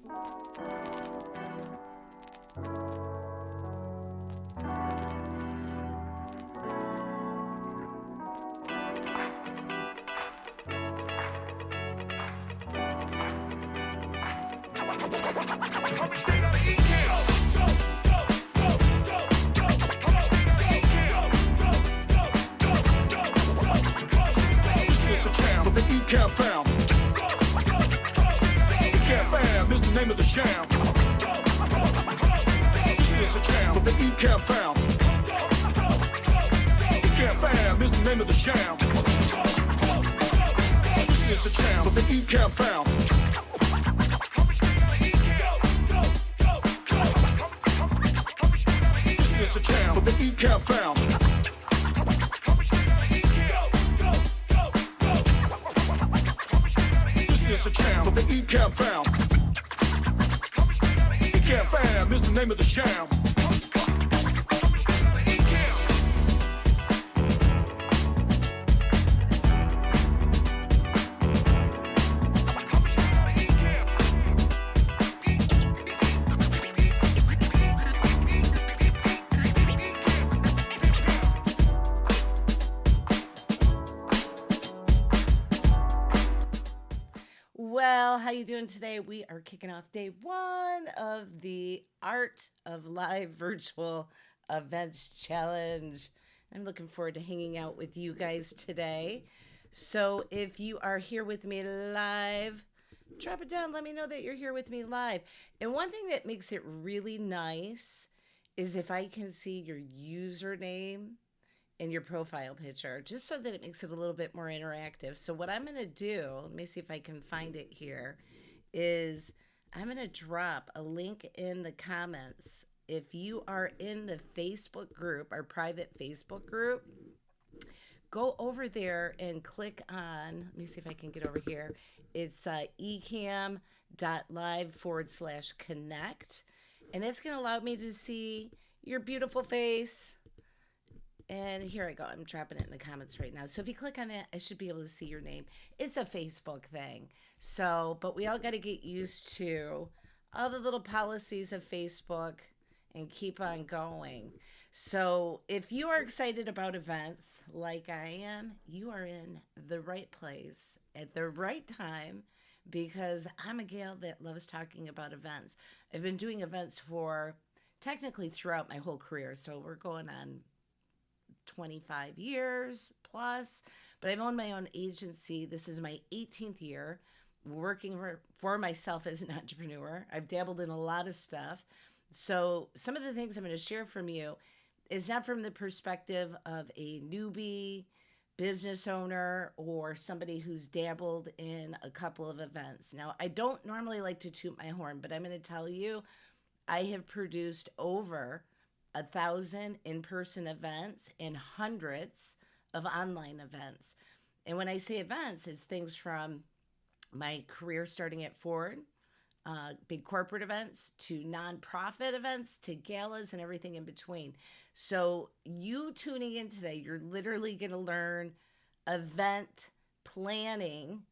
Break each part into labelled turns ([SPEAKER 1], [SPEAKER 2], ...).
[SPEAKER 1] Coming straight out of ECAM. This is a jam with the ECAM fam. ECAM fam is the name of the sham. This is a jam with the ECAM fam. ECAM fam is the name of the sham. This is a jam with the ECAM fam. It's a jam with the ECAM fam. This is a jam with the ECAM fam. ECAM fam is the name of the sham.
[SPEAKER 2] Well, how you doing today? We are kicking off day one of the Art of Live Virtual Events Challenge. I'm looking forward to hanging out with you guys today. So if you are here with me live, drop it down. Let me know that you're here with me live. And one thing that makes it really nice is if I can see your username in your profile picture, just so that it makes it a little bit more interactive. So what I'm going to do, let me see if I can find it here, is I'm going to drop a link in the comments. If you are in the Facebook group, our private Facebook group, go over there and click on, let me see if I can get over here. It's ecam.live/connect. And that's going to allow me to see your beautiful face. And here I go. I'm dropping it in the comments right now. So if you click on that, I should be able to see your name. It's a Facebook thing. So, but we all got to get used to all the little policies of Facebook and keep on going. So if you are excited about events like I am, you are in the right place at the right time, because I'm a gal that loves talking about events. I've been doing events for technically throughout my whole career. So we're going on 25 years plus, but I've owned my own agency. This is my 18th year working for myself as an entrepreneur. I've dabbled in a lot of stuff. So some of the things I'm going to share from you is not from the perspective of a newbie business owner or somebody who's dabbled in a couple of events. Now, I don't normally like to toot my horn, but I'm going to tell you, I have produced over 1,000 in-person events and hundreds of online events. And when I say events, it's things from my career starting at Ford, big corporate events, to nonprofit events, to galas and everything in between. So you tuning in today, you're literally going to learn event planning,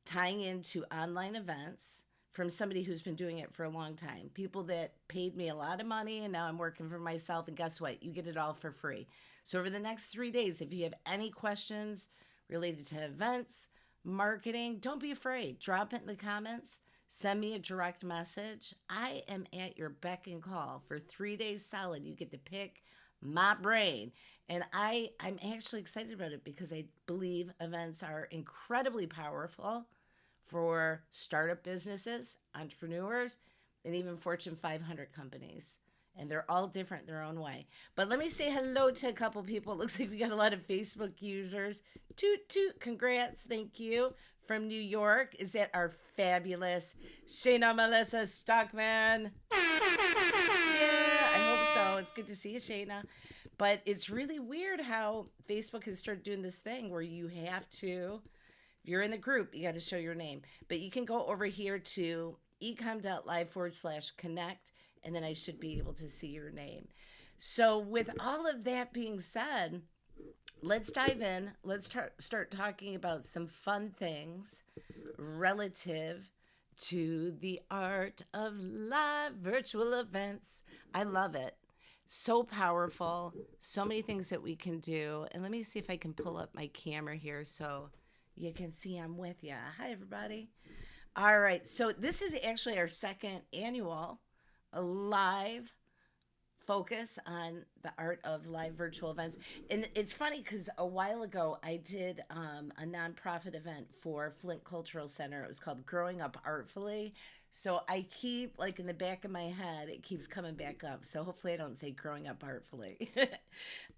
[SPEAKER 2] tying into online events, from somebody who's been doing it for a long time. People that paid me a lot of money, and now I'm working for myself, and guess what? You get it all for free. So over the next 3 days, if you have any questions related to events, marketing, don't be afraid. Drop it in the comments. Send me a direct message. I am at your beck and call for 3 days solid. You get to pick my brain. And I'm actually excited about it because I believe events are incredibly powerful for startup businesses, entrepreneurs, and even Fortune 500 companies. And they're all different their own way. But let me say hello to a couple people. It looks like we got a lot of Facebook users. Toot, toot, congrats, thank you. From New York, is that our fabulous Shayna Melissa Stockman? Yeah, I hope so. It's good to see you, Shayna. But it's really weird how Facebook has started doing this thing where you have to, if you're in the group, you got to show your name. But you can go over here to ecom.live/connect, and then I should be able to see your name. So with all of that being said, let's dive in. Let's start talking about some fun things relative to the art of live virtual events. I love it. So powerful. So many things that we can do. And let me see if I can pull up my camera here so you can see I'm with you. Hi, everybody. All right. So this is actually our second annual live focus on the art of live virtual events. And it's funny because a while ago I did a nonprofit event for Flint Cultural Center. It was called Growing Up Artfully. So I keep, like, in the back of my head, it keeps coming back up. So hopefully I don't say growing up artfully.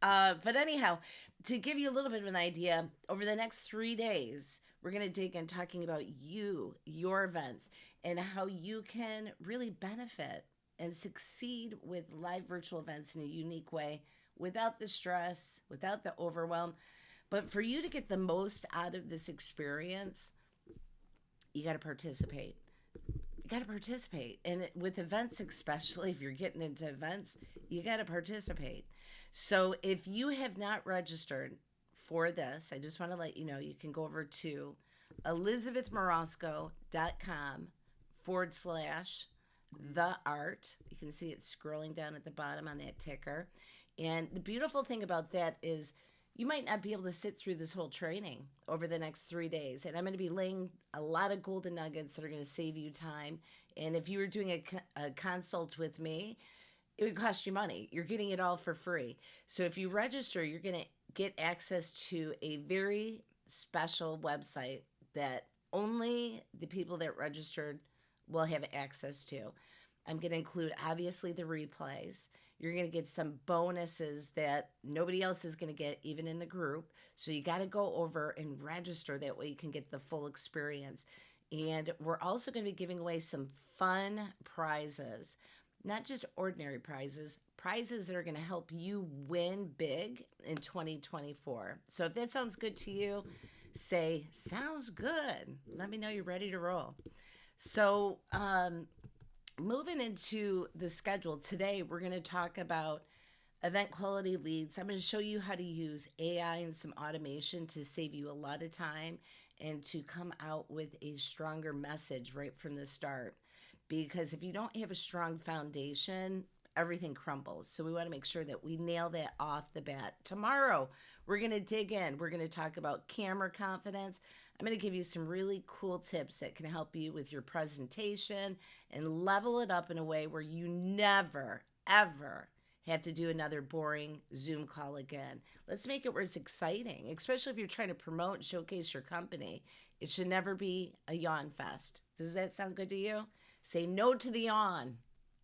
[SPEAKER 2] But anyhow, to give you a little bit of an idea, over the next 3 days, we're going to dig in talking about you, your events, and how you can really benefit and succeed with live virtual events in a unique way without the stress, without the overwhelm. But for you to get the most out of this experience, you got to participate. You got to participate. And with events, especially if you're getting into events, you got to participate. So if you have not registered for this, I just want to let you know, you can go over to elizabethmorosco.com/the art. You can see it scrolling down at the bottom on that ticker. And the beautiful thing about that is you might not be able to sit through this whole training over the next 3 days. And I'm going to be laying a lot of golden nuggets that are going to save you time. And if you were doing a consult with me, it would cost you money. You're getting it all for free. So if you register, you're going to get access to a very special website that only the people that registered will have access to. I'm going to include, obviously, the replays. You're going to get some bonuses that nobody else is going to get, even in the group. So you got to go over and register. That way you can get the full experience. And we're also going to be giving away some fun prizes, not just ordinary prizes, prizes that are going to help you win big in 2024. So if that sounds good to you, say, sounds good. Let me know you're ready to roll. So, moving into the schedule today, we're going to talk about event quality leads. I'm going to show you how to use AI and some automation to save you a lot of time and to come out with a stronger message right from the start. Because if you don't have a strong foundation, everything crumbles. So we want to make sure that we nail that off the bat. Tomorrow, we're going to dig in. We're going to talk about camera confidence. I'm going to give you some really cool tips that can help you with your presentation and level it up in a way where you never, ever have to do another boring Zoom call again. Let's make it where it's exciting, especially if you're trying to promote and showcase your company. It should never be a yawn fest. Does that sound good to you? Say no to the yawn.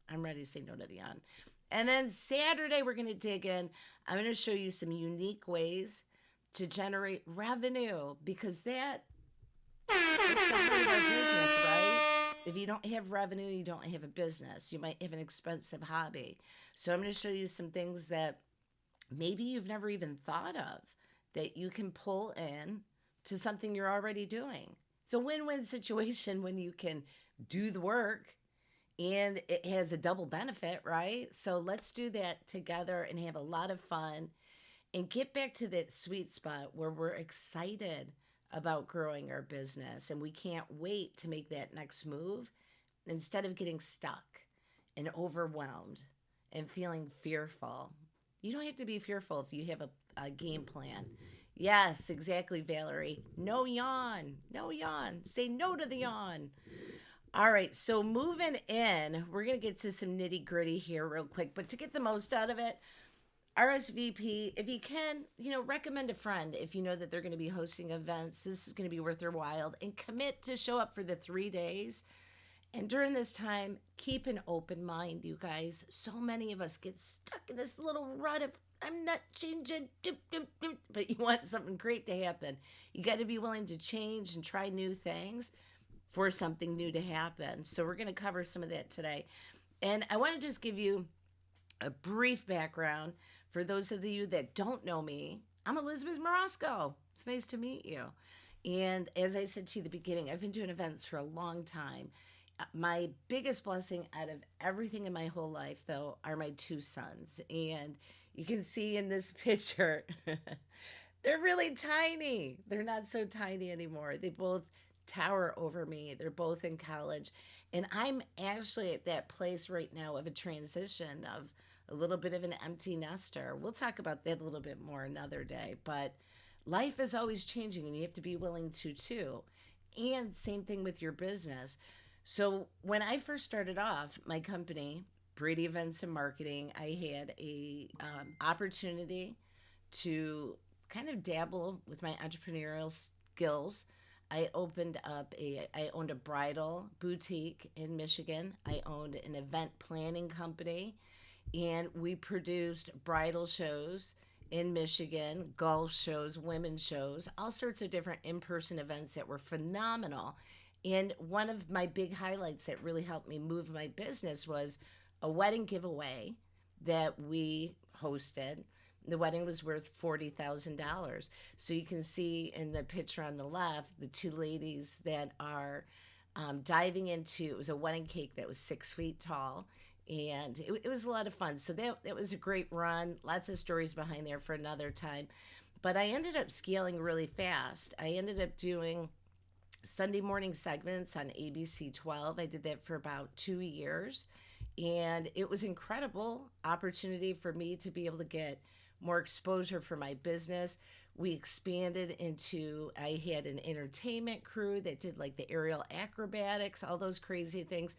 [SPEAKER 2] I'm ready to say no to the yawn. And then Saturday, we're going to dig in. I'm going to show you some unique ways to generate revenue, because that's the heart of our business, right? If you don't have revenue, you don't have a business. You might have an expensive hobby. So I'm going to show you some things that maybe you've never even thought of that you can pull in to something you're already doing. It's a win-win situation when you can do the work and it has a double benefit, right? So let's do that together and have a lot of fun and get back to that sweet spot where we're excited about growing our business and we can't wait to make that next move instead of getting stuck and overwhelmed and feeling fearful. You don't have to be fearful if you have a game plan. Yes, exactly, Valerie. No yawn. No yawn. Say no to the yawn. All right, so moving in, we're going to get to some nitty gritty here real quick, but to get the most out of it, RSVP, if you can, recommend a friend if you know that they're going to be hosting events. This is going to be worth their while, and commit to show up for the 3 days. And during this time, keep an open mind, you guys. So many of us get stuck in this little rut of, I'm not changing, but you want something great to happen. You got to be willing to change and try new things for something new to happen. So we're going to cover some of that today. And I want to just give you a brief background for those of you that don't know me. I'm Elizabeth Morosco. It's nice to meet you. And as I said to you at the beginning, I've been doing events for a long time. My biggest blessing out of everything in my whole life, though, are my 2 sons. And you can see in this picture, they're really tiny. They're not so tiny anymore. They both tower over me. They're both in college. And I'm actually at that place right now of a transition of a little bit of an empty nester. We'll talk about that a little bit more another day. But life is always changing and you have to be willing to too. And same thing with your business. So when I first started off my company, Brady Events and Marketing, I had a opportunity to kind of dabble with my entrepreneurial skills. I owned a bridal boutique in Michigan. I owned an event planning company, and we produced bridal shows in Michigan, golf shows, women's shows, all sorts of different in-person events that were phenomenal. And one of my big highlights that really helped me move my business was a wedding giveaway that we hosted. The wedding was worth $40,000. So you can see in the picture on the left, the two ladies that are diving into, it was a wedding cake that was 6 feet tall. And it was a lot of fun. So that was a great run. Lots of stories behind there for another time. But I ended up scaling really fast. I ended up doing Sunday morning segments on ABC 12. I did that for about 2 years. And it was incredible opportunity for me to be able to get more exposure for my business. We expanded into, I had an entertainment crew that did like the aerial acrobatics, all those crazy things.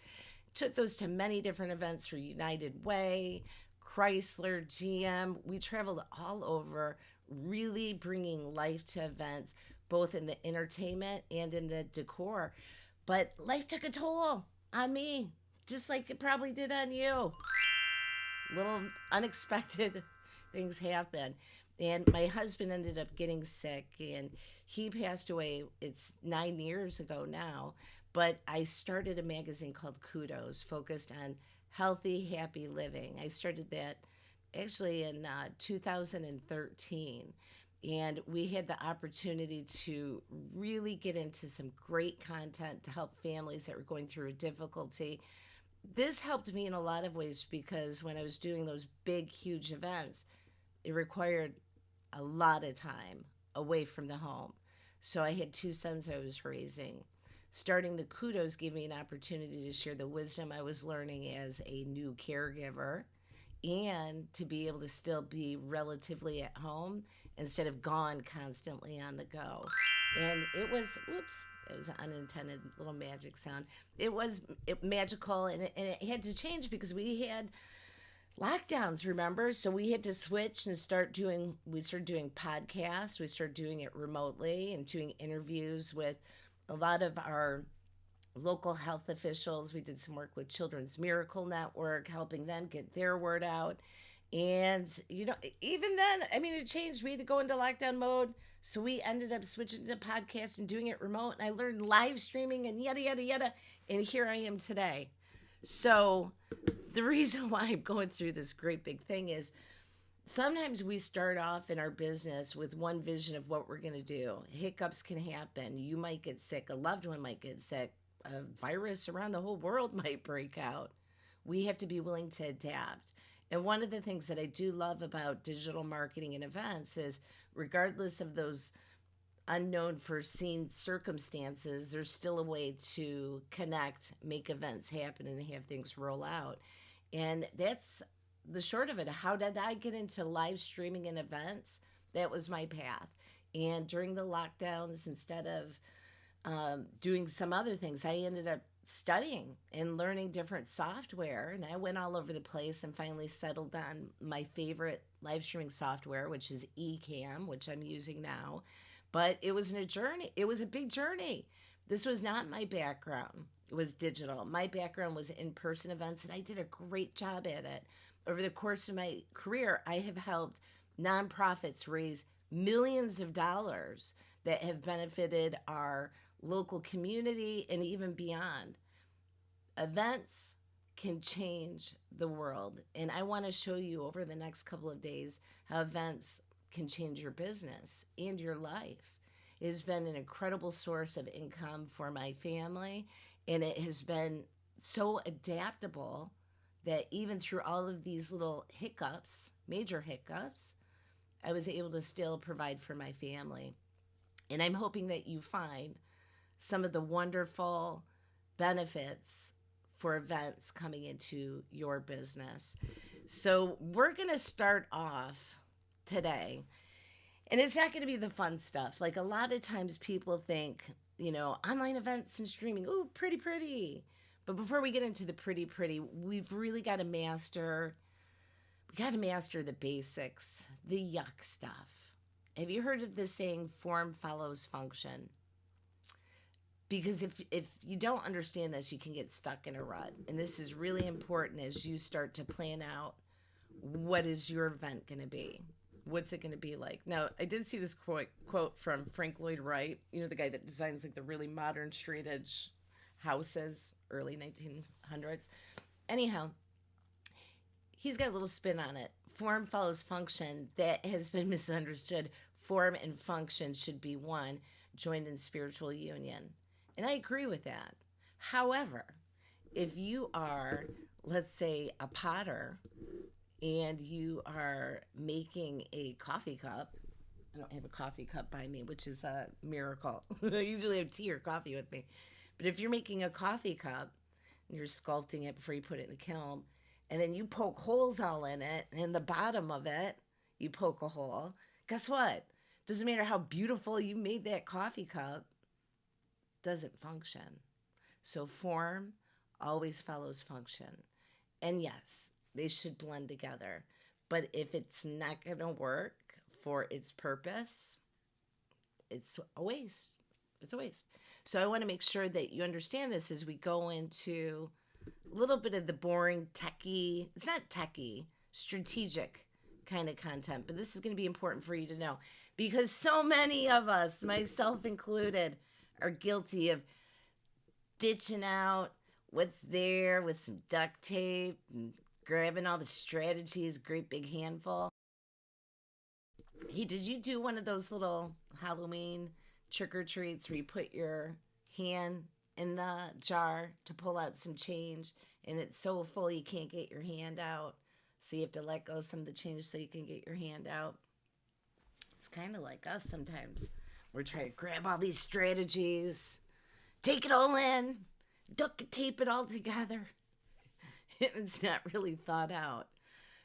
[SPEAKER 2] Took those to many different events for United Way, Chrysler, GM. We traveled all over, really bringing life to events, both in the entertainment and in the decor. But life took a toll on me, just like it probably did on you. Little unexpected things happen. And my husband ended up getting sick and he passed away. It's 9 years ago now. But I started a magazine called Kudos, focused on healthy, happy living. I started that actually in 2013. And we had the opportunity to really get into some great content to help families that were going through a difficulty. This helped me in a lot of ways because when I was doing those big, huge events, it required a lot of time away from the home. So I had two sons I was raising. Starting the Kudos gave me an opportunity to share the wisdom I was learning as a new caregiver and to be able to still be relatively at home instead of gone constantly on the go. And it was, oops, it was an unintended little magic sound. It was magical and it had to change because we had lockdowns, remember? So we had to switch and we started doing podcasts. We started doing it remotely and doing interviews with a lot of our local health officials. We did some work with Children's Miracle Network, helping them get their word out. And, even then, it changed. We had to go into lockdown mode. So we ended up switching to podcast and doing it remote. And I learned live streaming and yada, yada, yada. And here I am today. So the reason why I'm going through this great big thing is sometimes we start off in our business with one vision of what we're going to do. Hiccups can happen. You might get sick. A loved one might get sick. A virus around the whole world might break out. We have to be willing to adapt. And one of the things that I do love about digital marketing and events is regardless of those unknown foreseen circumstances, there's still a way to connect, make events happen, and have things roll out. And that's the short of it. How did I get into live streaming and events? That was my path. And during the lockdowns, instead of doing some other things, I ended up studying and learning different software. And I went all over the place and finally settled on my favorite live streaming software, which is Ecamm, which I'm using now. But it was a journey. It was a big journey. This was not my background. It was digital. My background was in-person events, and I did a great job at it. Over the course of my career, I have helped nonprofits raise millions of dollars that have benefited our local community and even beyond. Events can change the world, and I want to show you over the next couple of days how events can change your business and your life. It has been an incredible source of income for my family, and it has been so adaptable that even through all of these little hiccups, major hiccups, I was able to still provide for my family. And I'm hoping that you find some of the wonderful benefits for events coming into your business. So we're going to start off today, and it's not going to be the fun stuff. Like a lot of times people think, online events and streaming, ooh, pretty, pretty. But before we get into the pretty, pretty, we've really got to master, the basics, the yuck stuff. Have you heard of the saying, form follows function? Because if you don't understand this, you can get stuck in a rut. And this is really important as you start to plan out what is your event going to be. What's it going to be like? Now, I did see this quote from Frank Lloyd Wright, the guy that designs like the really modern straight edge houses, early 1900s. Anyhow, he's got a little spin on it. Form follows function. That has been misunderstood. Form and function should be one, joined in spiritual union. And I agree with that. However, if you are, let's say, a potter and you are making a coffee cup, I don't have a coffee cup by me, which is a miracle. I usually have tea or coffee with me. But if you're making a coffee cup and you're sculpting it before you put it in the kiln, and then you poke holes all in it, and in the bottom of it, you poke a hole, guess what? Doesn't matter how beautiful you made that coffee cup, doesn't function. So form always follows function. And yes, they should blend together. But if it's not going to work for its purpose, it's a waste. It's a waste. So I want to make sure that you understand this as we go into a little bit of the boring techie, it's not techie, strategic kind of content. But this is going to be important for you to know because so many of us, myself included, are guilty of ditching out what's there with some duct tape and grabbing all the strategies, great big handful. Hey, did you do one of those little Halloween trick-or-treats where you put your hand in the jar to pull out some change and it's so full you can't get your hand out, so you have to let go of some of the change so you can get your hand out? It's kind of like us sometimes. We're trying to grab all these strategies, take it all in, duct tape it all together. It's not really thought out.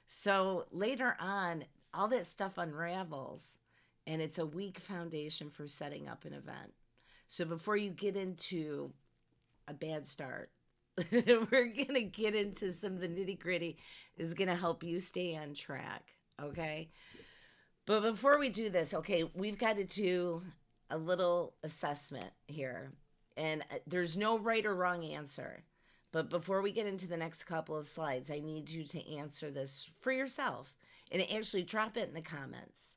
[SPEAKER 2] So later on, all that stuff unravels, and it's a weak foundation for setting up an event. So before you get into a bad start, we're going to get into some of the nitty gritty is going to help you stay on track. Okay. But before we do this, okay, we've got to do a little assessment here. And there's no right or wrong answer. But before we get into the next couple of slides, I need you to answer this for yourself. And actually drop it in the comments.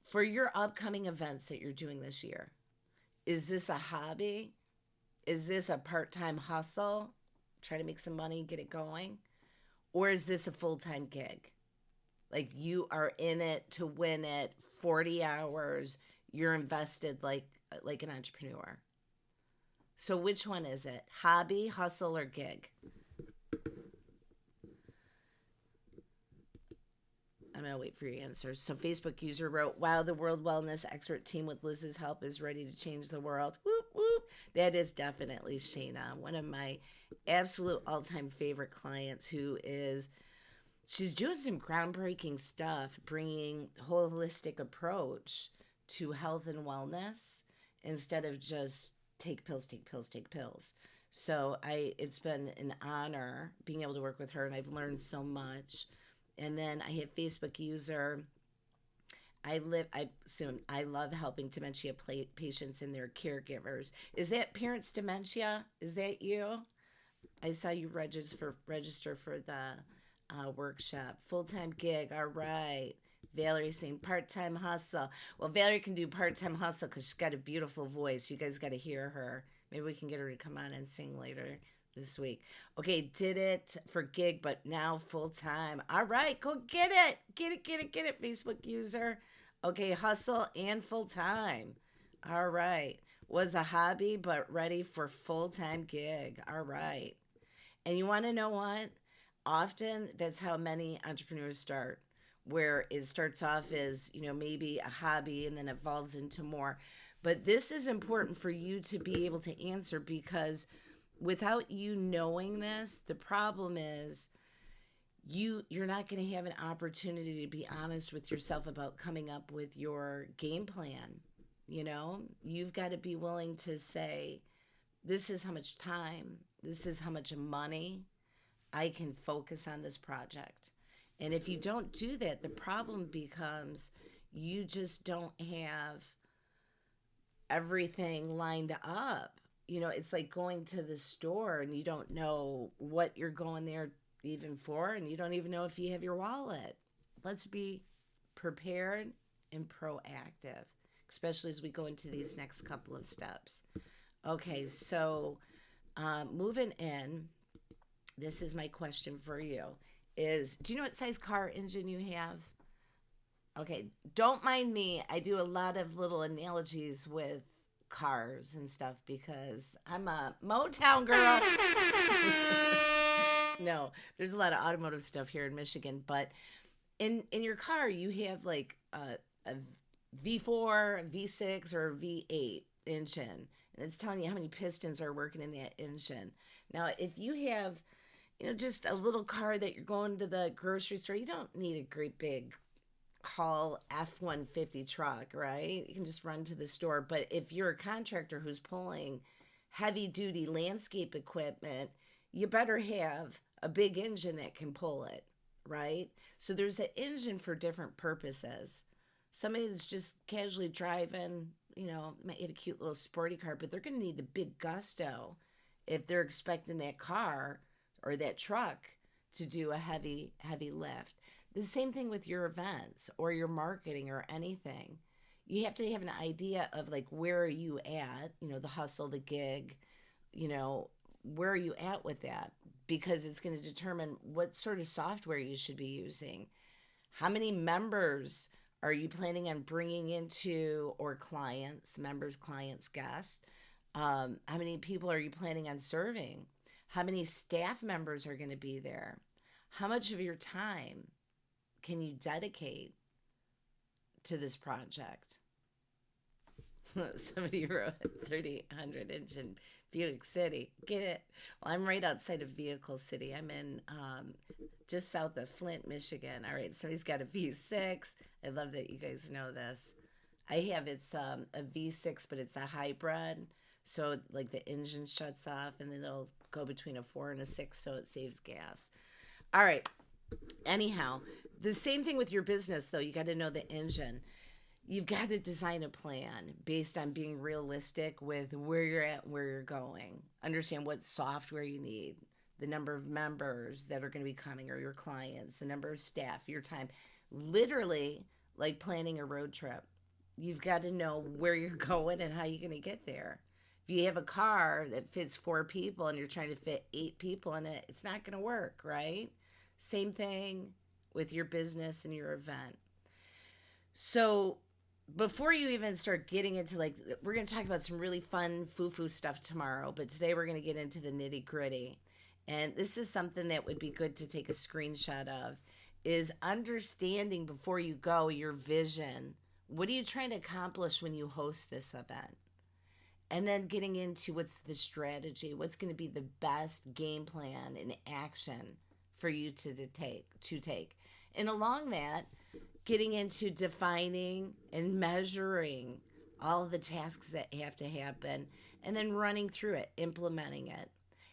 [SPEAKER 2] For your upcoming events that you're doing this year, is this a hobby? Is this a part-time hustle? Try to make some money, get it going? Or is this a full-time gig? Like you are in it to win it, 40 hours, you're invested like an entrepreneur. So which one is it? Hobby, hustle, or gig? I'm going to wait for your answers. So Facebook user wrote, wow, the world wellness expert team with Liz's help is ready to change the world. Whoop, whoop. That is definitely Shayna, one of my absolute all-time favorite clients she's doing some groundbreaking stuff, bringing holistic approach to health and wellness instead of just take pills, take pills, take pills. So it's been an honor being able to work with her, and I've learned so much. And then I have Facebook user. I love helping dementia patients and their caregivers. Is that Parents Dementia? Is that you? I saw you register for the workshop. Full-time gig. All right. Valerie saying part-time hustle. Well, Valerie can do part-time hustle because she's got a beautiful voice. You guys got to hear her. Maybe we can get her to come on and sing later this week. Okay, did it for gig, but now full-time. All right, go get it. Get it, Facebook user. Okay, hustle and full-time. All right. Was a hobby, but ready for full-time gig. All right. And you want to know what? Often, that's how many entrepreneurs start, where it starts off as, maybe a hobby and then evolves into more. But this is important for you to be able to answer, because without you knowing this, the problem is you're not going to have an opportunity to be honest with yourself about coming up with your game plan. You've got to be willing to say, this is how much time, this is how much money I can focus on this project. And if you don't do that, the problem becomes you just don't have everything lined up. It's like going to the store and you don't know what you're going there even for, and you don't even know if you have your wallet. Let's be prepared and proactive, especially as we go into these next couple of steps. Okay, so moving in, this is my question for you. Do you know what size car engine you have? Okay, don't mind me. I do a lot of little analogies with cars and stuff because I'm a Motown girl. No, there's a lot of automotive stuff here in Michigan, but in your car you have like a V4, a V6, or a V8 engine, and it's telling you how many pistons are working in that engine. Now, if you have, just a little car that you're going to the grocery store, you don't need a great big haul F-150 truck, right? You can just run to the store. But if you're a contractor who's pulling heavy duty landscape equipment, you better have a big engine that can pull it, right? So there's an engine for different purposes. Somebody that's just casually driving, might have a cute little sporty car, but they're going to need the big gusto if they're expecting that car or that truck to do a heavy lift. The same thing with your events or your marketing or anything. You have to have an idea of like, where are you at? The hustle, the gig, where are you at with that? Because it's going to determine what sort of software you should be using. How many members are you planning on bringing into, or clients, members, clients, guests? How many people are you planning on serving? How many staff members are going to be there? How much of your time can you dedicate to this project? Somebody wrote 3,800 inch in Buick City. Get it? Well, I'm right outside of Vehicle City. I'm in just south of Flint, Michigan. All right, somebody's got a V6. I love that you guys know this. I have, it's a V6, but it's a hybrid. So like the engine shuts off and then it'll go between a 4 and a 6, so it saves gas. All right. Anyhow, the same thing with your business, though. You got to know the engine. You've got to design a plan based on being realistic with where you're at and where you're going. Understand what software you need, the number of members that are going to be coming or your clients, the number of staff, your time. Literally like planning a road trip. You've got to know where you're going and how you're going to get there. If you have a car that fits 4 people and you're trying to fit 8 people in it, it's not going to work, right? Same thing with your business and your event. So before you even start getting into, like, we're going to talk about some really fun foo-foo stuff tomorrow, but today we're going to get into the nitty-gritty. And this is something that would be good to take a screenshot of, is understanding before you go your vision. What are you trying to accomplish when you host this event? And then getting into what's the strategy, what's going to be the best game plan and action for you to take. And along that, getting into defining and measuring all of the tasks that have to happen, and then running through it, implementing it.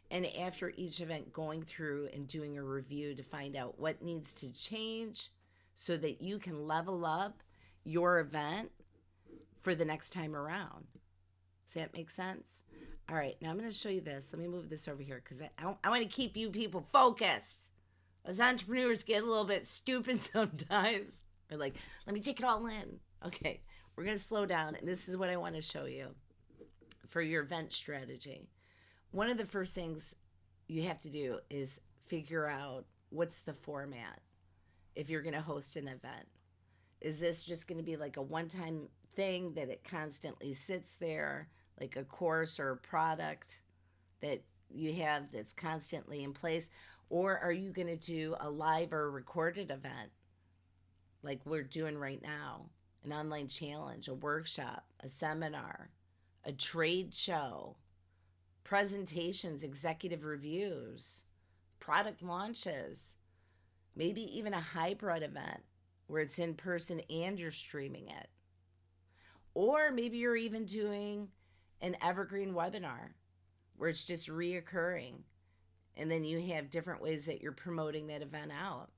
[SPEAKER 2] And after each event, going through and doing a review to find out what needs to change so that you can level up your event for the next time around. Does that make sense? All right, now I'm going to show you this. Let me move this over here because I want to keep you people focused. As entrepreneurs get a little bit stupid sometimes. We're like, let me take it all in. Okay, we're going to slow down, and this is what I want to show you for your event strategy. One of the first things you have to do is figure out what's the format if you're going to host an event. Is this just going to be like a one-time thing that it constantly sits there, like a course or a product that you have that's constantly in place? Or are you going to do a live or recorded event like we're doing right now? an online challenge, a workshop, a seminar, a trade show, presentations, executive reviews, product launches, maybe even a hybrid event where it's in person and you're streaming it. Or maybe you're even doing an evergreen webinar where it's just reoccurring. And then you have different ways that you're promoting that event out.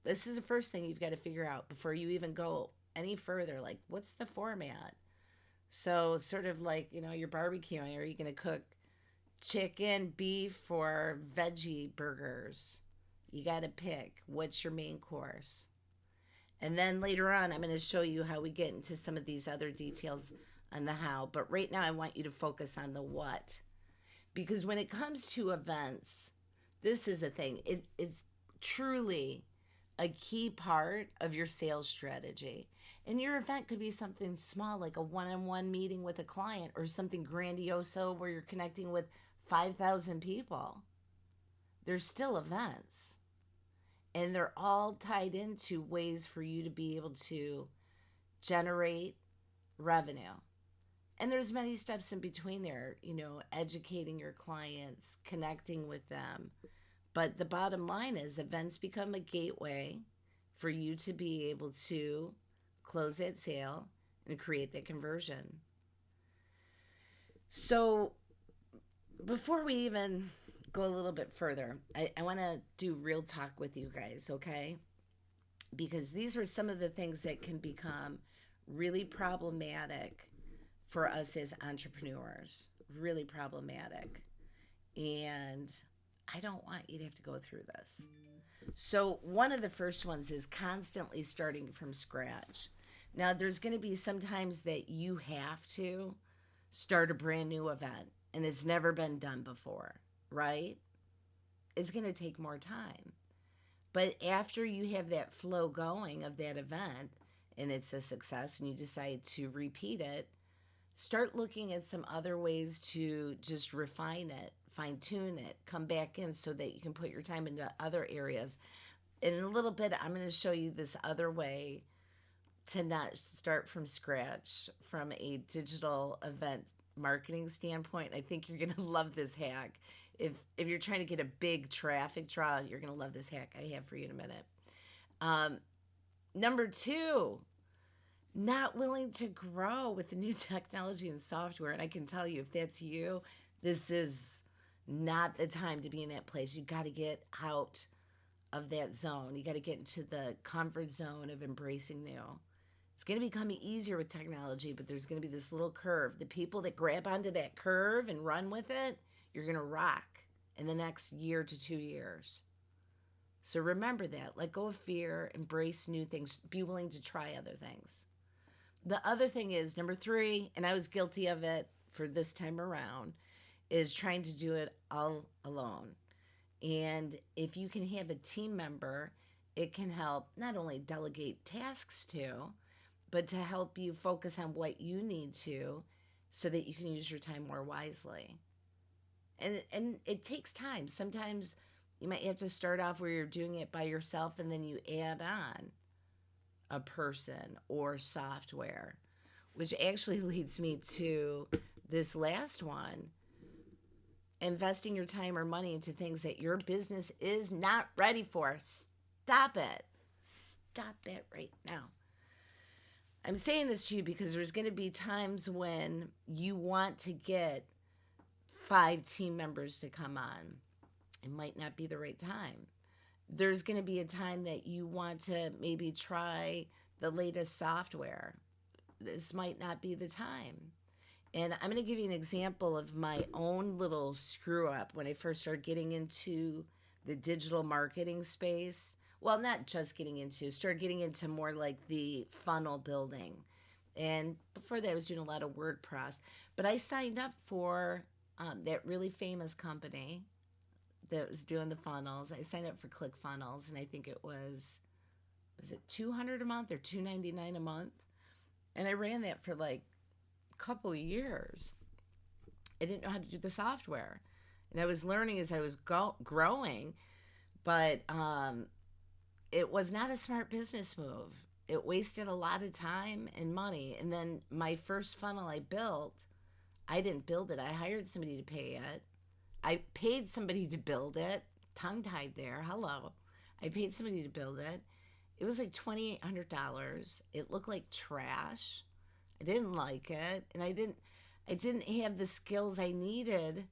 [SPEAKER 2] This is the first thing you've got to figure out before you even go any further. Like, what's the format? So, sort of like, you're barbecuing. Are you going to cook chicken, beef, or veggie burgers? You got to pick what's your main course. And then later on, I'm going to show you how we get into some of these other details on the how. But right now, I want you to focus on the what. Because when it comes to events, this is a thing. It's truly a key part of your sales strategy. And your event could be something small, like a one-on-one meeting with a client, or something grandiose where you're connecting with 5,000 people. They're still events. And they're all tied into ways for you to be able to generate revenue. And there's many steps in between there, educating your clients, connecting with them. But the bottom line is events become a gateway for you to be able to close that sale and create that conversion. So before we even go a little bit further, I want to do real talk with you guys, okay? Because these are some of the things that can become really problematic for us as entrepreneurs, really problematic. And I don't want you to have to go through this. So one of the first ones is constantly starting from scratch. Now, there's going to be some times that you have to start a brand new event and it's never been done before, right? It's going to take more time. But after you have that flow going of that event and it's a success and you decide to repeat it, start looking at some other ways to just refine it, fine-tune it, come back in so that you can put your time into other areas. In a little bit, I'm going to show you this other way to not start from scratch from a digital event marketing standpoint. I think you're going to love this hack. If you're trying to get a big traffic draw, you're going to love this hack I have for you in a minute. Number 2, not willing to grow with the new technology and software. And I can tell you, if that's you, this is not the time to be in that place. You got to get out of that zone. You got to get into the comfort zone of embracing new. It's going to become easier with technology, but there's going to be this little curve. The people that grab onto that curve and run with it, you're going to rock in the next year to 2 years. So remember that. Let go of fear, embrace new things, be willing to try other things. The other thing is, number 3, and I was guilty of it for this time around, is trying to do it all alone. And if you can have a team member, it can help not only delegate tasks to, but to help you focus on what you need to so that you can use your time more wisely. And it takes time. Sometimes you might have to start off where you're doing it by yourself and then you add on a person or software, which actually leads me to this last one. Investing your time or money into things that your business is not ready for. Stop it. Stop it right now. I'm saying this to you because there's going to be times when you want to get 5 team members to come on. It might not be the right time. There's going to be a time that you want to maybe try the latest software. This might not be the time. And I'm going to give you an example of my own little screw up when I first started getting into the digital marketing space. Well, not just getting into more like the funnel building. And before that, I was doing a lot of WordPress. But I signed up for that really famous company that was doing the funnels. I signed up for ClickFunnels, and I think it was it $200 a month or $299 a month? And I ran that for like a couple of years. I didn't know how to do the software, and I was learning as I was growing, but it was not a smart business move. it wasted a lot of time and money. And then my first funnel I built, I didn't build it. I hired somebody to pay it. I paid somebody to build it. Tongue tied there. Hello. I paid somebody to build it. It was like $2,800. It looked like trash. I didn't like it, and I didn't have the skills I needed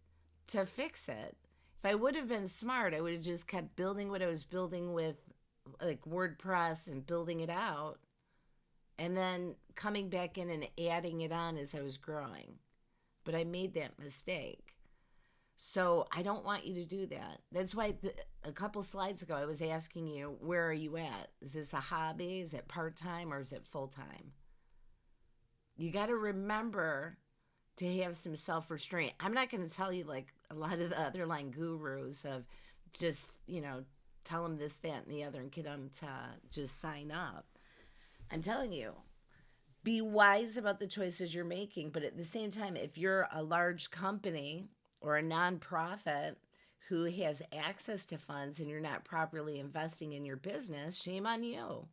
[SPEAKER 2] to fix it. If I would have been smart, I would have just kept building what I was building with like WordPress and building it out, and then coming back in and adding it on as I was growing. But I made that mistake. So I don't want you to do that. That's why a couple slides ago I was asking you, where are you at? Is this a hobby? Is it part-time or is it full-time? You got to remember to have some self-restraint. I'm not going to tell you like a lot of the other line gurus of just, tell them this, that, and the other and get them to just sign up. I'm telling you, be wise about the choices you're making. But at the same time, if you're a large company or a nonprofit who has access to funds and you're not properly investing in your business, shame on you.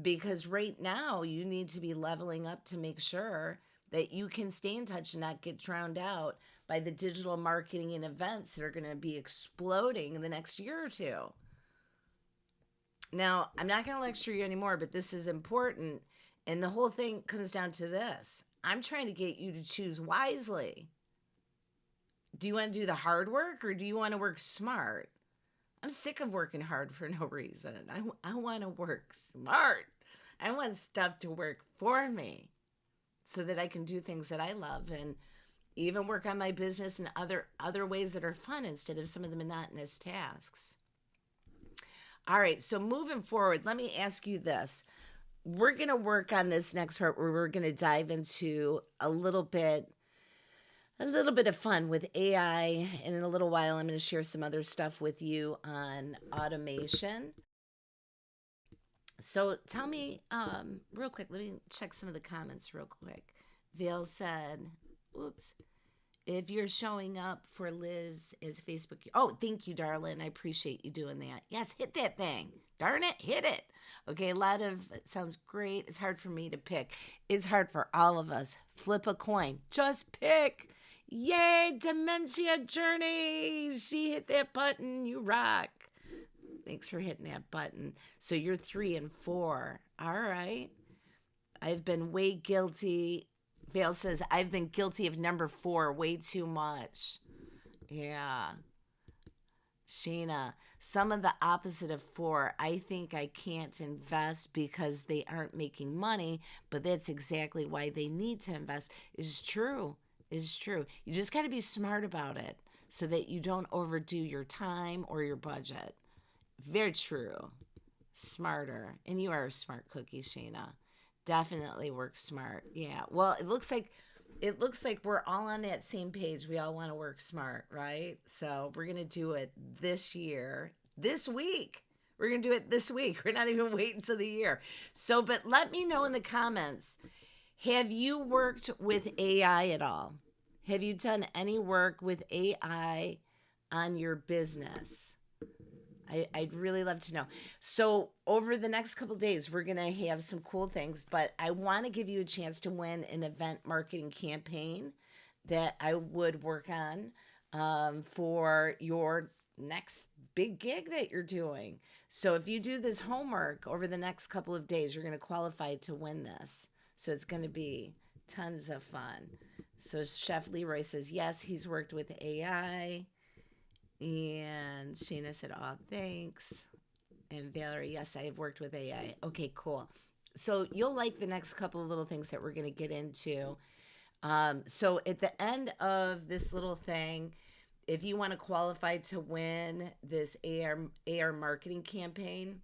[SPEAKER 2] Because right now you need to be leveling up to make sure that you can stay in touch and not get drowned out by the digital marketing and events that are going to be exploding in the next year or two. Now, I'm not going to lecture you anymore, but this is important. And the whole thing comes down to this. I'm trying to get you to choose wisely. Do you want to do the hard work or do you want to work smart? I'm sick of working hard for no reason. I want to work smart. I want stuff to work for me so that I can do things that I love and even work on my business in other ways that are fun instead of some of the monotonous tasks. All right, so moving forward, let me ask you this. We're going to work on this next part where we're going to dive into a little bit of fun with AI, and in a little while I'm going to share some other stuff with you on automation. So tell me real quick, let me check some of the comments real quick. Vale said, oops, if you're showing up for Liz as Facebook. Oh, thank you, darling. I appreciate you doing that. Yes, hit that thing. Darn it, hit it. Okay, it sounds great. It's hard for me to pick. It's hard for all of us. Flip a coin. Just pick. Yay, Dementia Journey. She hit that button. You rock. Thanks for hitting that button. So you're 3 and 4. All right. I've been way guilty. Vale says, I've been guilty of number 4 way too much. Yeah. Sheena, some of the opposite of 4. I think I can't invest because they aren't making money, but that's exactly why they need to invest. Is true. Is true. You just got to be smart about it so that you don't overdo your time or your budget. Very true. Smarter. And you are a smart cookie, Sheena. Definitely work smart. Yeah. Well, it looks like we're all on that same page. We all want to work smart, right? So we're going to do it this year, this week. We're going to do it this week. We're not even waiting until the year. So, but let me know in the comments, have you worked with AI at all? Have you done any work with AI on your business? I'd really love to know. So over the next couple of days, we're going to have some cool things, but I want to give you a chance to win an event marketing campaign that I would work on for your next big gig that you're doing. So if you do this homework over the next couple of days, you're going to qualify to win this. So it's going to be tons of fun. So Chef Leroy says, yes, he's worked with AI. And Sheena said, oh, thanks. And Valerie, yes, I have worked with AI. Okay, cool. So you'll like the next couple of little things that we're going to get into. So at the end of this little thing, if you want to qualify to win this AR marketing campaign,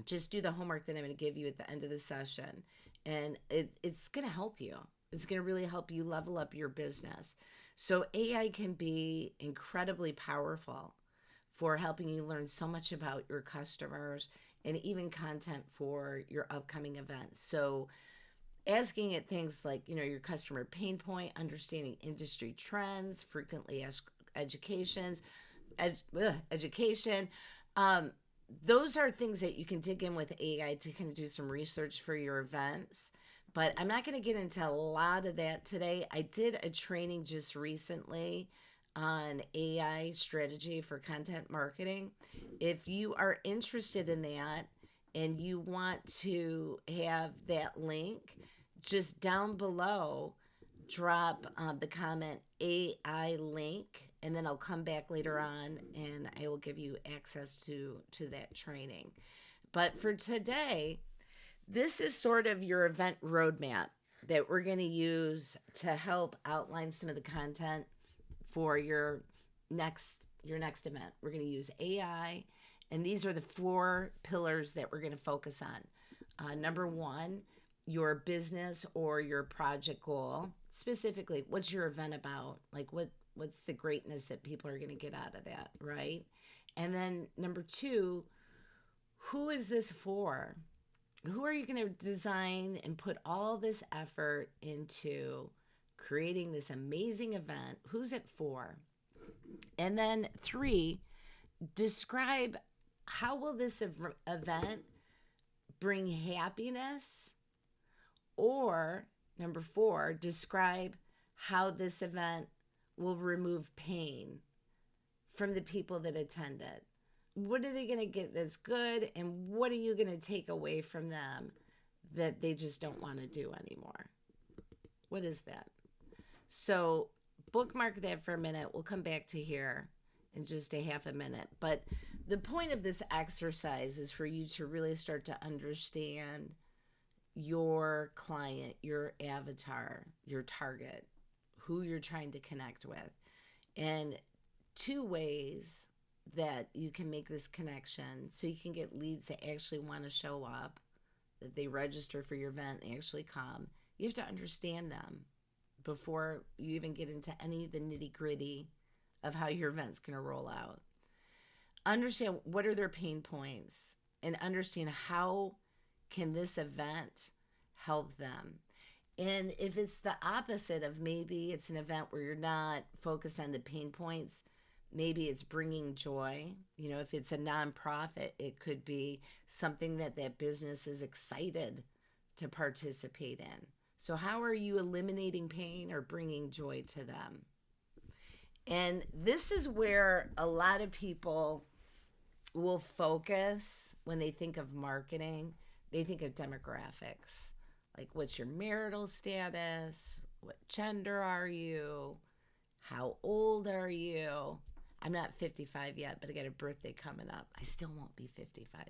[SPEAKER 2] just do the homework that I'm going to give you at the end of the session. And it's going to help you. It's going to really help you level up your business. So AI can be incredibly powerful for helping you learn so much about your customers and even content for your upcoming events. So asking it things like, your customer pain point, understanding industry trends, frequently asked education, those are things that you can dig in with AI to kind of do some research for your events. But I'm not going to get into a lot of that today. I did a training just recently on AI strategy for content marketing. If you are interested in that and you want to have that link, just down below, drop the comment AI link, and then I'll come back later on and I will give you access to that training. But for today, this is sort of your event roadmap that we're going to use to help outline some of the content for your next event. We're going to use AI, and these are the 4 pillars that we're going to focus on. Number 1, your business or your project goal. Specifically, what's your event about? Like what's the greatness that people are going to get out of that, right? And then number 2, who is this for? Who are you going to design and put all this effort into creating this amazing event? Who's it for? And then 3, describe how will this event bring happiness, or number 4, describe how this event will remove pain from the people that attended. What are they going to get that's good, and what are you going to take away from them that they just don't want to do anymore? What is that? So bookmark that for a minute. We'll come back to here in just a half a minute. But the point of this exercise is for you to really start to understand your client, your avatar, your target, who you're trying to connect with. And 2 ways that you can make this connection so you can get leads that actually want to show up, that they register for your event, they actually come. You have to understand them before you even get into any of the nitty gritty of how your event's going to roll out. Understand what are their pain points and understand how can this event help them. And if it's the opposite of, maybe it's an event where you're not focused on the pain points, maybe it's bringing joy. You know, if it's a nonprofit, it could be something that business is excited to participate in. So how are you eliminating pain or bringing joy to them? And this is where a lot of people will focus when they think of marketing. They think of demographics. Like, what's your marital status? What gender are you? How old are you? I'm not 55 yet, but I got a birthday coming up. I still won't be 55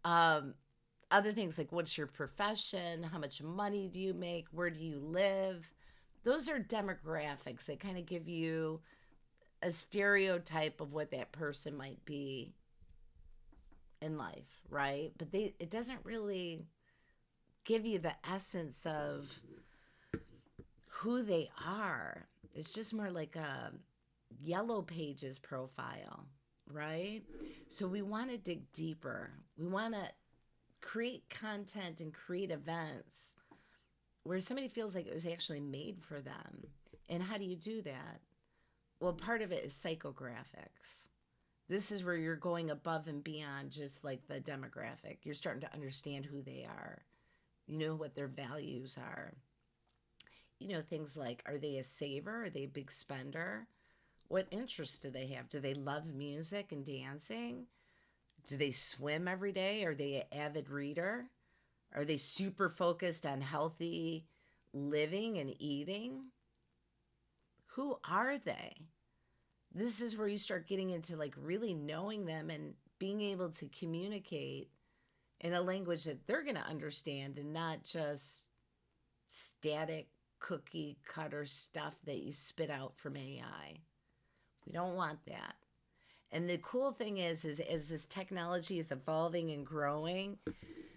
[SPEAKER 2] though. Other things like, what's your profession? How much money do you make? Where do you live? Those are demographics that kind of give you a stereotype of what that person might be in life, right? But it doesn't really give you the essence of who they are. It's just more like a Yellow Pages profile, right? So we want to dig deeper. We want to create content and create events where somebody feels like it was actually made for them. And how do you do that? Well, part of it is psychographics. This is where you're going above and beyond just like the demographic. You're starting to understand who they are. You know what their values are. You know, things like, are they a saver? Are they a big spender? What interests do they have? Do they love music and dancing? Do they swim every day? Are they an avid reader? Are they super focused on healthy living and eating? Who are they? This is where you start getting into like really knowing them and being able to communicate in a language that they're going to understand and not just static cookie cutter stuff that you spit out from AI. We don't want that. And the cool thing is as this technology is evolving and growing,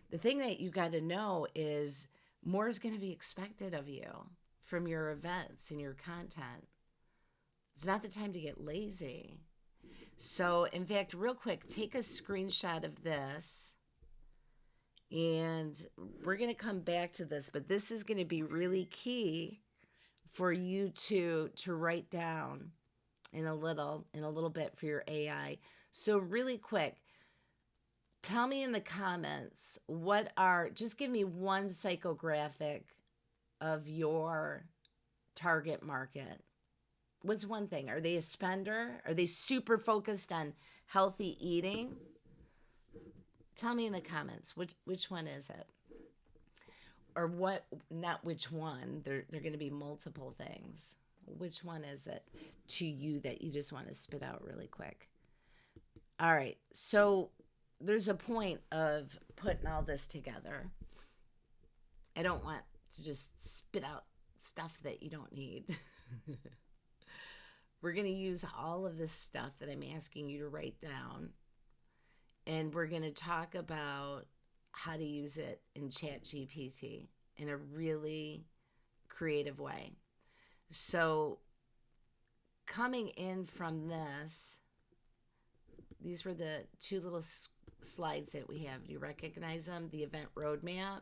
[SPEAKER 2] the thing that you got to know is more is going to be expected of you from your events and your content. It's not the time to get lazy. So, in fact, real quick, take a screenshot of this. And we're going to come back to this, but this is going to be really key for you to write down in a little bit for your AI. So really quick, tell me in the comments just give me one psychographic of your target market. What's one thing? Are they a spender? Are they super focused on healthy eating? Tell me in the comments which one is it? Or what, not which one. They're going to be multiple things. Which one is it to you that you just want to spit out really quick? All right. So there's a point of putting all this together. I don't want to just spit out stuff that you don't need. We're going to use all of this stuff that I'm asking you to write down. And we're going to talk about how to use it in ChatGPT in a really creative way. So coming in from this, these were the two little slides that we have. Do you recognize them? The event roadmap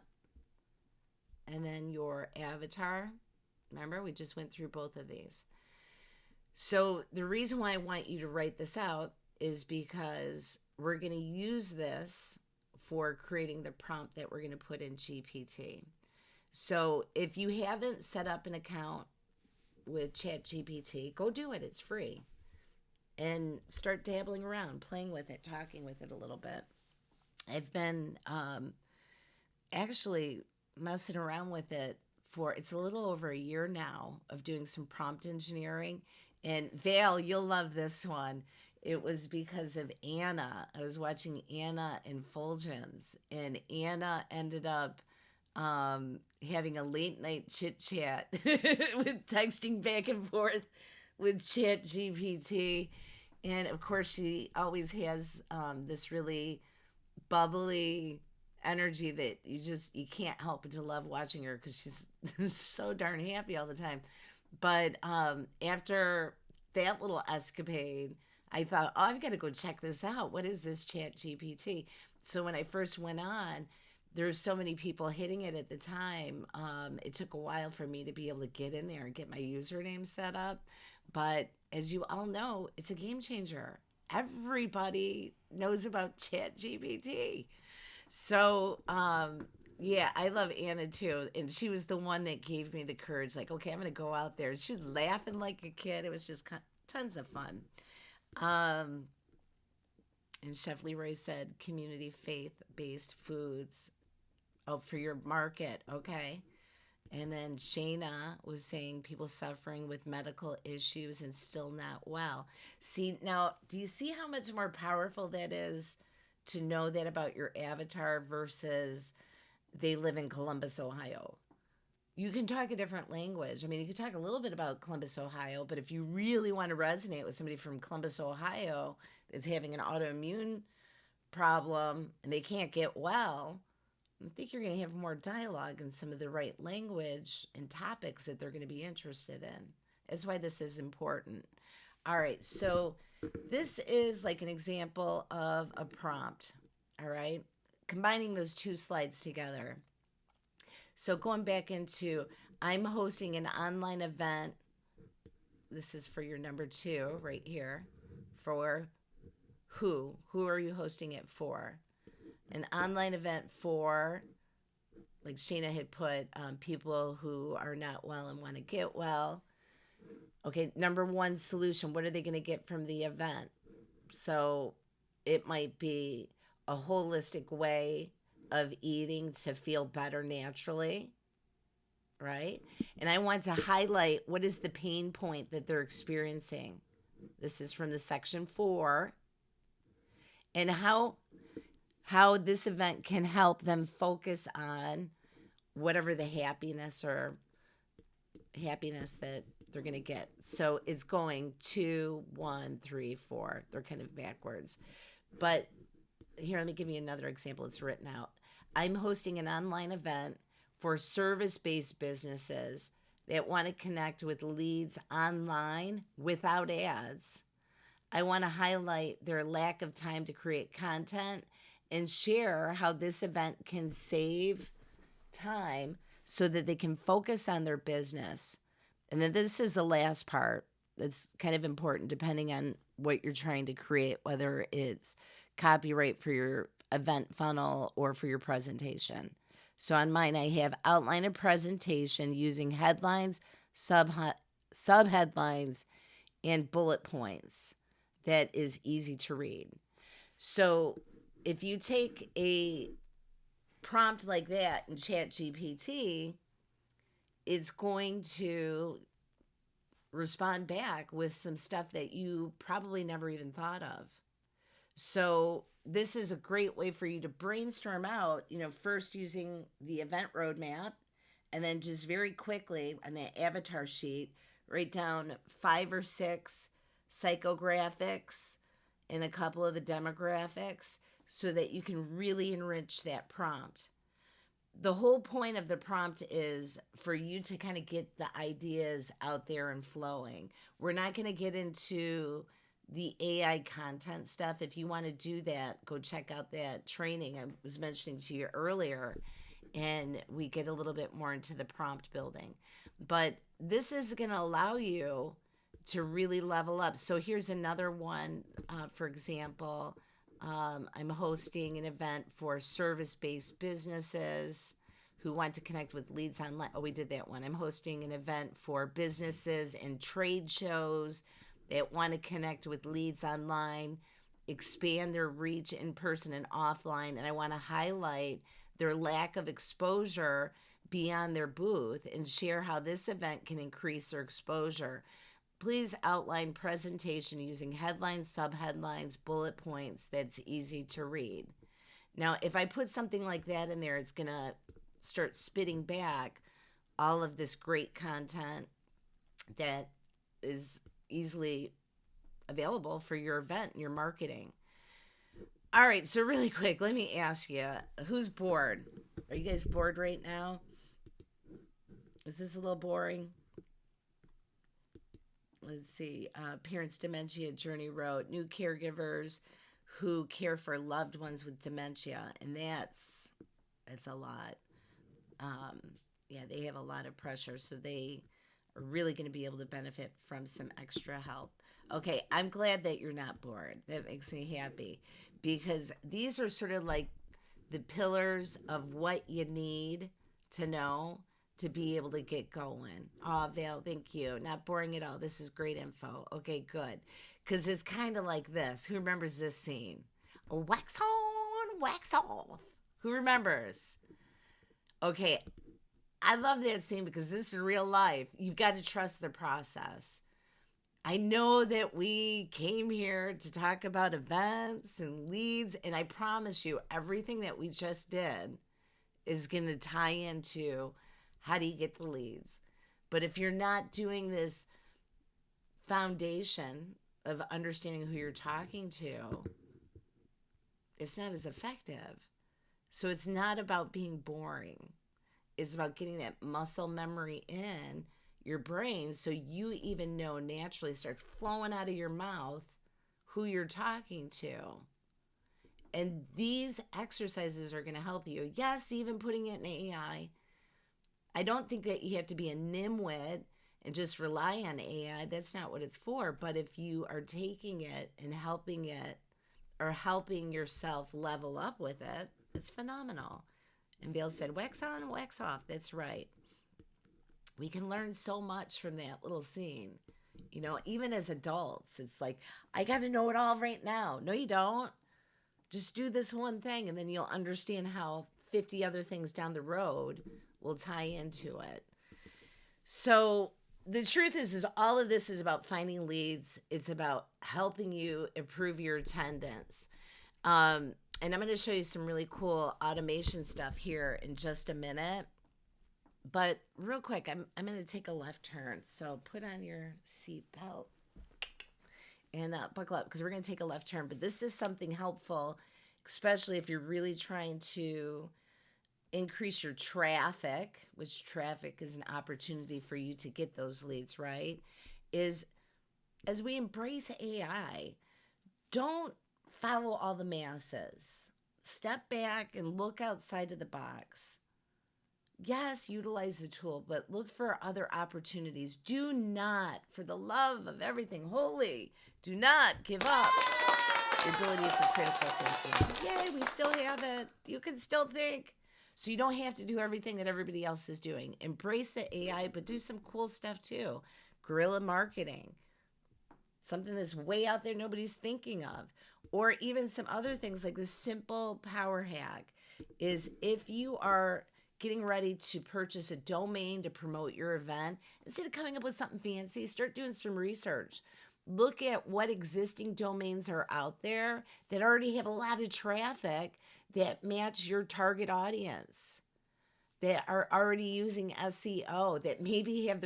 [SPEAKER 2] and then your avatar. Remember, we just went through both of these. So the reason why I want you to write this out is because we're going to use this for creating the prompt that we're going to put in GPT. So if you haven't set up an account with ChatGPT, go do it. It's free. And start dabbling around, playing with it, talking with it a little bit. I've been actually messing around with it it's a little over a year now of doing some prompt engineering. And Val, you'll love this one. It was because of Anna. I was watching Anna and Fulgens, and Anna ended up having a late night chit chat with texting back and forth with ChatGPT. And of course, she always has this really bubbly energy that you can't help but to love watching her because she's so darn happy all the time. But after that little escapade, I thought, oh, I've got to go check this out. What is this ChatGPT? So when I first went on, there's so many people hitting it at the time. It took a while for me to be able to get in there and get my username set up. But as you all know, it's a game changer. Everybody knows about ChatGPT. So, yeah, I love Anna too. And she was the one that gave me the courage. Like, okay, I'm going to go out there. She was laughing like a kid. It was just tons of fun. And Chef Leroy said community faith-based foods. Oh, for your market. Okay. And then Shayna was saying people suffering with medical issues and still not well. See, now, do you see how much more powerful that is to know that about your avatar versus they live in Columbus, Ohio? You can talk a different language. I mean, you can talk a little bit about Columbus, Ohio, but if you really want to resonate with somebody from Columbus, Ohio that's having an autoimmune problem and they can't get well, I think you're going to have more dialogue and some of the right language and topics that they're going to be interested in. That's why this is important. All right, so this is like an example of a prompt, all right? Combining those two slides together. So going back into, I'm hosting an online event. This is for your number 2 right here. For who? Who are you hosting it for? An online event for, like Shayna had put, people who are not well and want to get well. Okay, number 1 solution. What are they going to get from the event? So it might be a holistic way of eating to feel better naturally, right? And I want to highlight what is the pain point that they're experiencing. This is from the section 4. And how this event can help them focus on whatever the happiness that they're going to get. So it's going 2, 1, 3, 4. They're kind of backwards. But here, let me give you another example. It's written out. I'm hosting an online event for service-based businesses that want to connect with leads online without ads. I want to highlight their lack of time to create content and share how this event can save time so that they can focus on their business. And then this is the last part. That's kind of important depending on what you're trying to create, whether it's copyright for your event funnel or for your presentation. So on mine, I have outline a presentation using headlines, subheadlines, and bullet points that is easy to read. So if you take a prompt like that in ChatGPT, it's going to respond back with some stuff that you probably never even thought of. So this is a great way for you to brainstorm out, first using the event roadmap, and then just very quickly on that avatar sheet, write down 5 or 6 psychographics and a couple of the demographics so that you can really enrich that prompt. The whole point of the prompt is for you to kind of get the ideas out there and flowing. We're not going to get into the AI content stuff. If you want to do that, go check out that training I was mentioning to you earlier, and we get a little bit more into the prompt building. But this is going to allow you to really level up. So here's another one. For example, I'm hosting an event for service-based businesses who want to connect with leads online. Oh, we did that one. I'm hosting an event for businesses and trade shows that want to connect with leads online, expand their reach in person and offline, and I want to highlight their lack of exposure beyond their booth and share how this event can increase their exposure. Please outline presentation using headlines, subheadlines, bullet points that's easy to read. Now, if I put something like that in there, it's going to start spitting back all of this great content that is easily available for your event and your marketing. All right, so really quick, let me ask you, who's bored? Are you guys bored right now? Is this a little boring? Let's see. Parents Dementia Journey wrote, new caregivers who care for loved ones with dementia, and that's a lot. Yeah, they have a lot of pressure, so they are really going to be able to benefit from some extra help. Okay, I'm glad that you're not bored. That makes me happy, because these are sort of like the pillars of what you need to know to be able to get going. Oh, Val, thank you. Not boring at all. This is great info. Okay, good. Because it's kind of like this. Who remembers this scene? Wax on, wax off. Who remembers? Okay, I love that scene because this is real life. You've got to trust the process. I know that we came here to talk about events and leads, and I promise you, everything that we just did is going to tie into how do you get the leads. But if you're not doing this foundation of understanding who you're talking to, it's not as effective. So it's not about being boring. It's about getting that muscle memory in your brain so you even know naturally starts flowing out of your mouth who you're talking to. And these exercises are going to help you. Yes, even putting it in AI. I don't think that you have to be a nimwit and just rely on AI. That's not what it's for. But if you are taking it and helping it or helping yourself level up with it, it's phenomenal. And Bill said, wax on, wax off. That's right. We can learn so much from that little scene. Even as adults, it's like, I got to know it all right now. No, you don't. Just do this one thing, and then you'll understand how 50 other things down the road will tie into it. So the truth is all of this is about finding leads. It's about helping you improve your attendance. And I'm going to show you some really cool automation stuff here in just a minute. But real quick, I'm going to take a left turn. So put on your seatbelt and buckle up, because we're going to take a left turn. But this is something helpful, especially if you're really trying to increase your traffic, which traffic is an opportunity for you to get those leads, right? Is as we embrace AI, don't follow all the masses. Step back and look outside of the box. Yes, utilize the tool, but look for other opportunities. Do not, for the love of everything holy, do not give up the ability for critical thinking. Yay, we still have it. You can still think. So you don't have to do everything that everybody else is doing. Embrace the AI, but do some cool stuff too. Guerrilla marketing, something that's way out there nobody's thinking of. Or even some other things like this simple power hack is if you are getting ready to purchase a domain to promote your event, instead of coming up with something fancy, start doing some research. Look at what existing domains are out there that already have a lot of traffic that match your target audience, that are already using SEO, that maybe have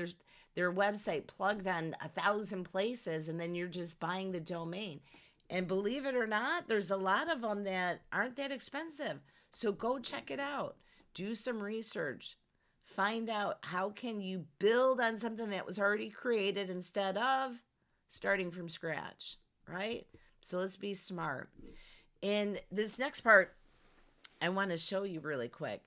[SPEAKER 2] their website plugged on 1,000 places, and then you're just buying the domain. And believe it or not, there's a lot of them that aren't that expensive. So go check it out. Do some research. Find out how can you build on something that was already created instead of starting from scratch, right? So let's be smart. In this next part, I want to show you really quick.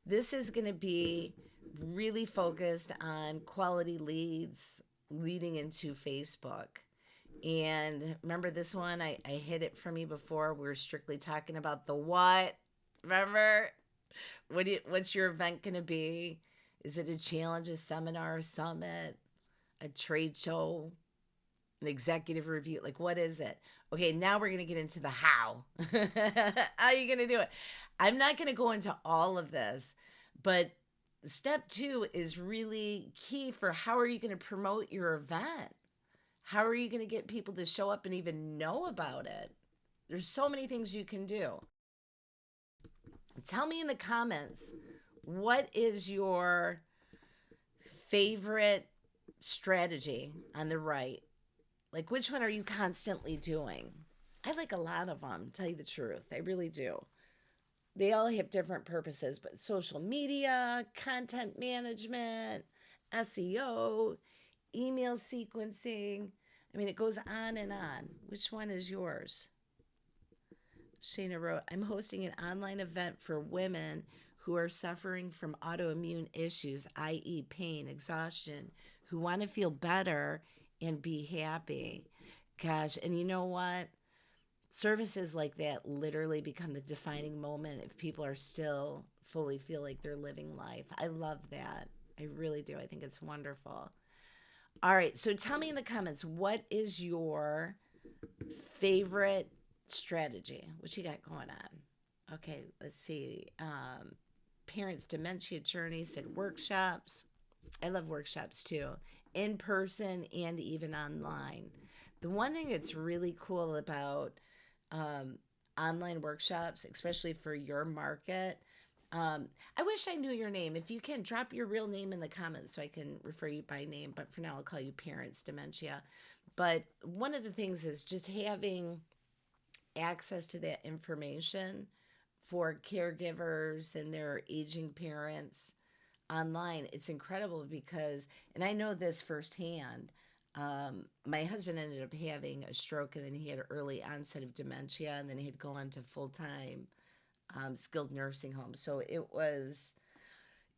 [SPEAKER 2] This is going to be really focused on quality leads leading into Facebook. And remember this one? I hid it from you before. We were strictly talking about the what. Remember? What's your event going to be? Is it a challenge, a seminar, a summit, a trade show, an executive review? Like, what is it? Okay, now we're going to get into the how. How are you going to do it? I'm not going to go into all of this, but step 2 is really key for how are you going to promote your event? How are you going to get people to show up and even know about it? There's so many things you can do. Tell me in the comments, what is your favorite strategy on the right? Like, which one are you constantly doing? I like a lot of them, tell you the truth. I really do. They all have different purposes, but social media, content management, SEO, email sequencing. I mean, it goes on and on. Which one is yours? Shayna wrote, I'm hosting an online event for women who are suffering from autoimmune issues, i.e., pain, exhaustion, who want to feel better and be happy. Gosh, and you know what? Services like that literally become the defining moment if people are still fully feel like they're living life. I love that. I really do. I think it's wonderful. All right, so tell me in the comments, what is your favorite strategy? What you got going on? Okay, let's see. Parents Dementia Journey said workshops. I love workshops too, in person and even online. The one thing that's really cool about online workshops, especially for your market, I wish I knew your name. If you can, drop your real name in the comments so I can refer you by name. But for now, I'll call you Parents Dementia. But one of the things is just having access to that information for caregivers and their aging parents online. It's incredible because, and I know this firsthand, my husband ended up having a stroke and then he had early onset of dementia and then he'd go on to full-time skilled nursing home. So it was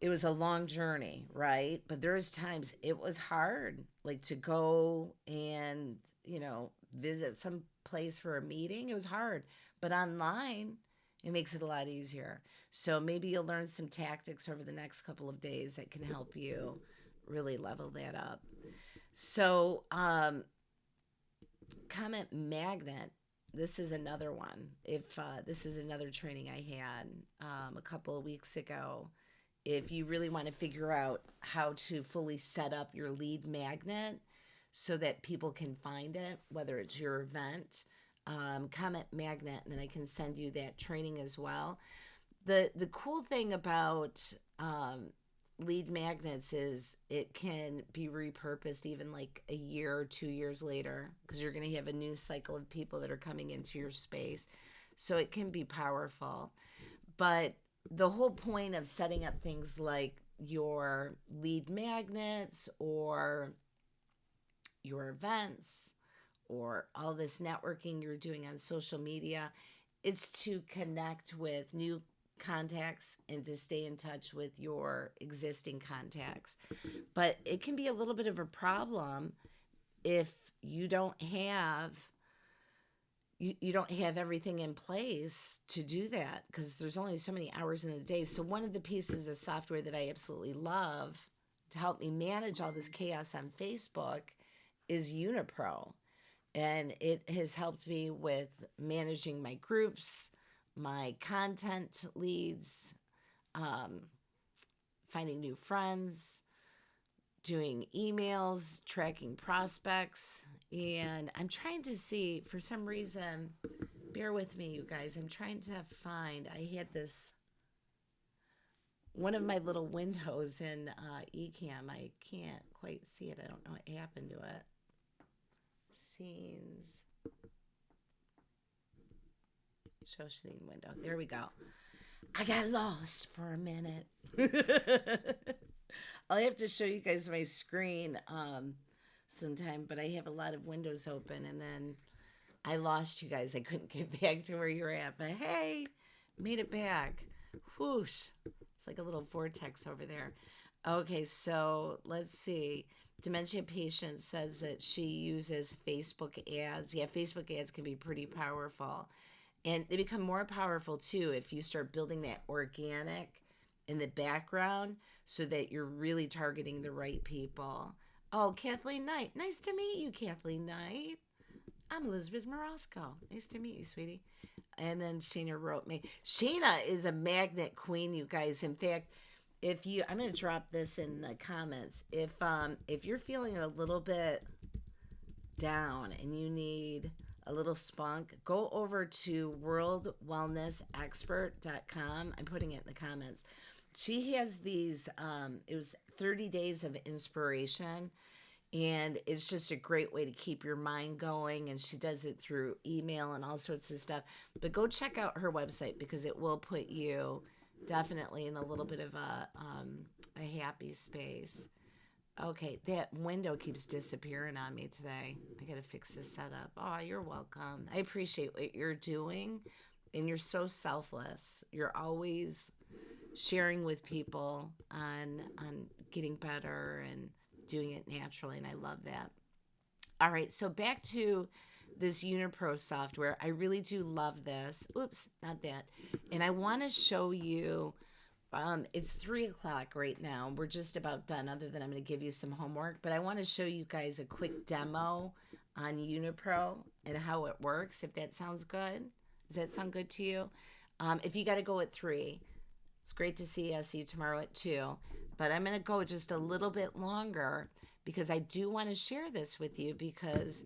[SPEAKER 2] a long journey, right? But there's times it was hard, like to go and, visit some place for a meeting. It was hard, but online, it makes it a lot easier. So maybe you'll learn some tactics over the next couple of days that can help you really level that up. So, comment magnet. This is another one. If this is another training I had a couple of weeks ago. If you really want to figure out how to fully set up your lead magnet so that people can find it, whether it's your event, comment magnet, and then I can send you that training as well. The cool thing about lead magnets is it can be repurposed even like a year or 2 years later because you're going to have a new cycle of people that are coming into your space. So it can be powerful. But the whole point of setting up things like your lead magnets or your events or all this networking you're doing on social media, it's to connect with new contacts and to stay in touch with your existing contacts. But it can be a little bit of a problem if you don't have you don't have everything in place to do that, because there's only so many hours in the day. So one of the pieces of software that I absolutely love to help me manage all this chaos on Facebook is Unipro. And it has helped me with managing my groups, my content leads, finding new friends, doing emails, tracking prospects. And I'm trying to see, for some reason, bear with me, you guys. I'm trying to find, I had this, one of my little windows in Ecamm. I can't quite see it. I don't know what happened to it. Scenes. Show scene window. There we go. I got lost for a minute. I'll have to show you guys my screen sometime, but I have a lot of windows open, and then I lost you guys. I couldn't get back to where you're at, but hey, made it back. Whoosh. It's like a little vortex over there. Okay, so let's see. Dementia Patient says that she uses Facebook ads. Yeah, Facebook ads can be pretty powerful. And they become more powerful, too, if you start building that organic in the background so that you're really targeting the right people. Oh, Kathleen Knight. Nice to meet you, Kathleen Knight. I'm Elizabeth Morosco. Nice to meet you, sweetie. And then Sheena wrote me. Sheena is a magnet queen, you guys. In fact, if you, I'm going to drop this in the comments. If you're feeling a little bit down and you need a little spunk, go over to worldwellnessexpert.com. I'm putting it in the comments. She has these, it was 30 days of inspiration, and it's just a great way to keep your mind going. And she does it through email and all sorts of stuff. But go check out her website, because it will put you definitely in a little bit of a happy space. Okay, that window keeps disappearing on me today. I got to fix this setup. Oh, you're welcome. I appreciate what you're doing, and you're so selfless. You're always sharing with people on getting better and doing it naturally, and I love that. All right, so back to this Unipro software. I really do love this. Oops, not that. And I want to show you, it's 3:00 right now. We're just about done, other than I'm going to give you some homework. But I want to show you guys a quick demo on Unipro and how it works, if that sounds good. Does that sound good to you? If you got to go at 3, it's great to see you. I'll see you tomorrow at 2. But I'm going to go just a little bit longer, because I do want to share this with you, because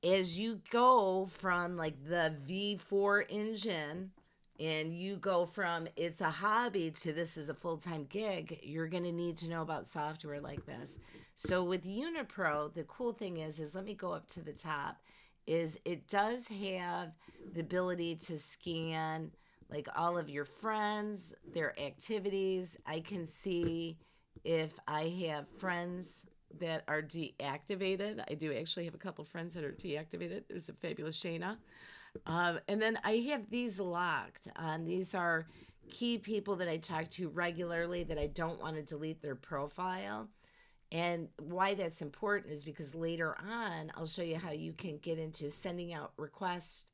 [SPEAKER 2] as you go from like the V4 engine and you go from it's a hobby to this is a full-time gig, you're going to need to know about software like this. So with Unipro, the cool thing is let me go up to the top, is it does have the ability to scan like all of your friends, their activities. I can see if I have friends that are deactivated. I do actually have a couple friends that are deactivated. There's a fabulous Shayna. And then I have these locked. These are key people that I talk to regularly that I don't want to delete their profile. And why that's important is because later on, I'll show you how you can get into sending out requests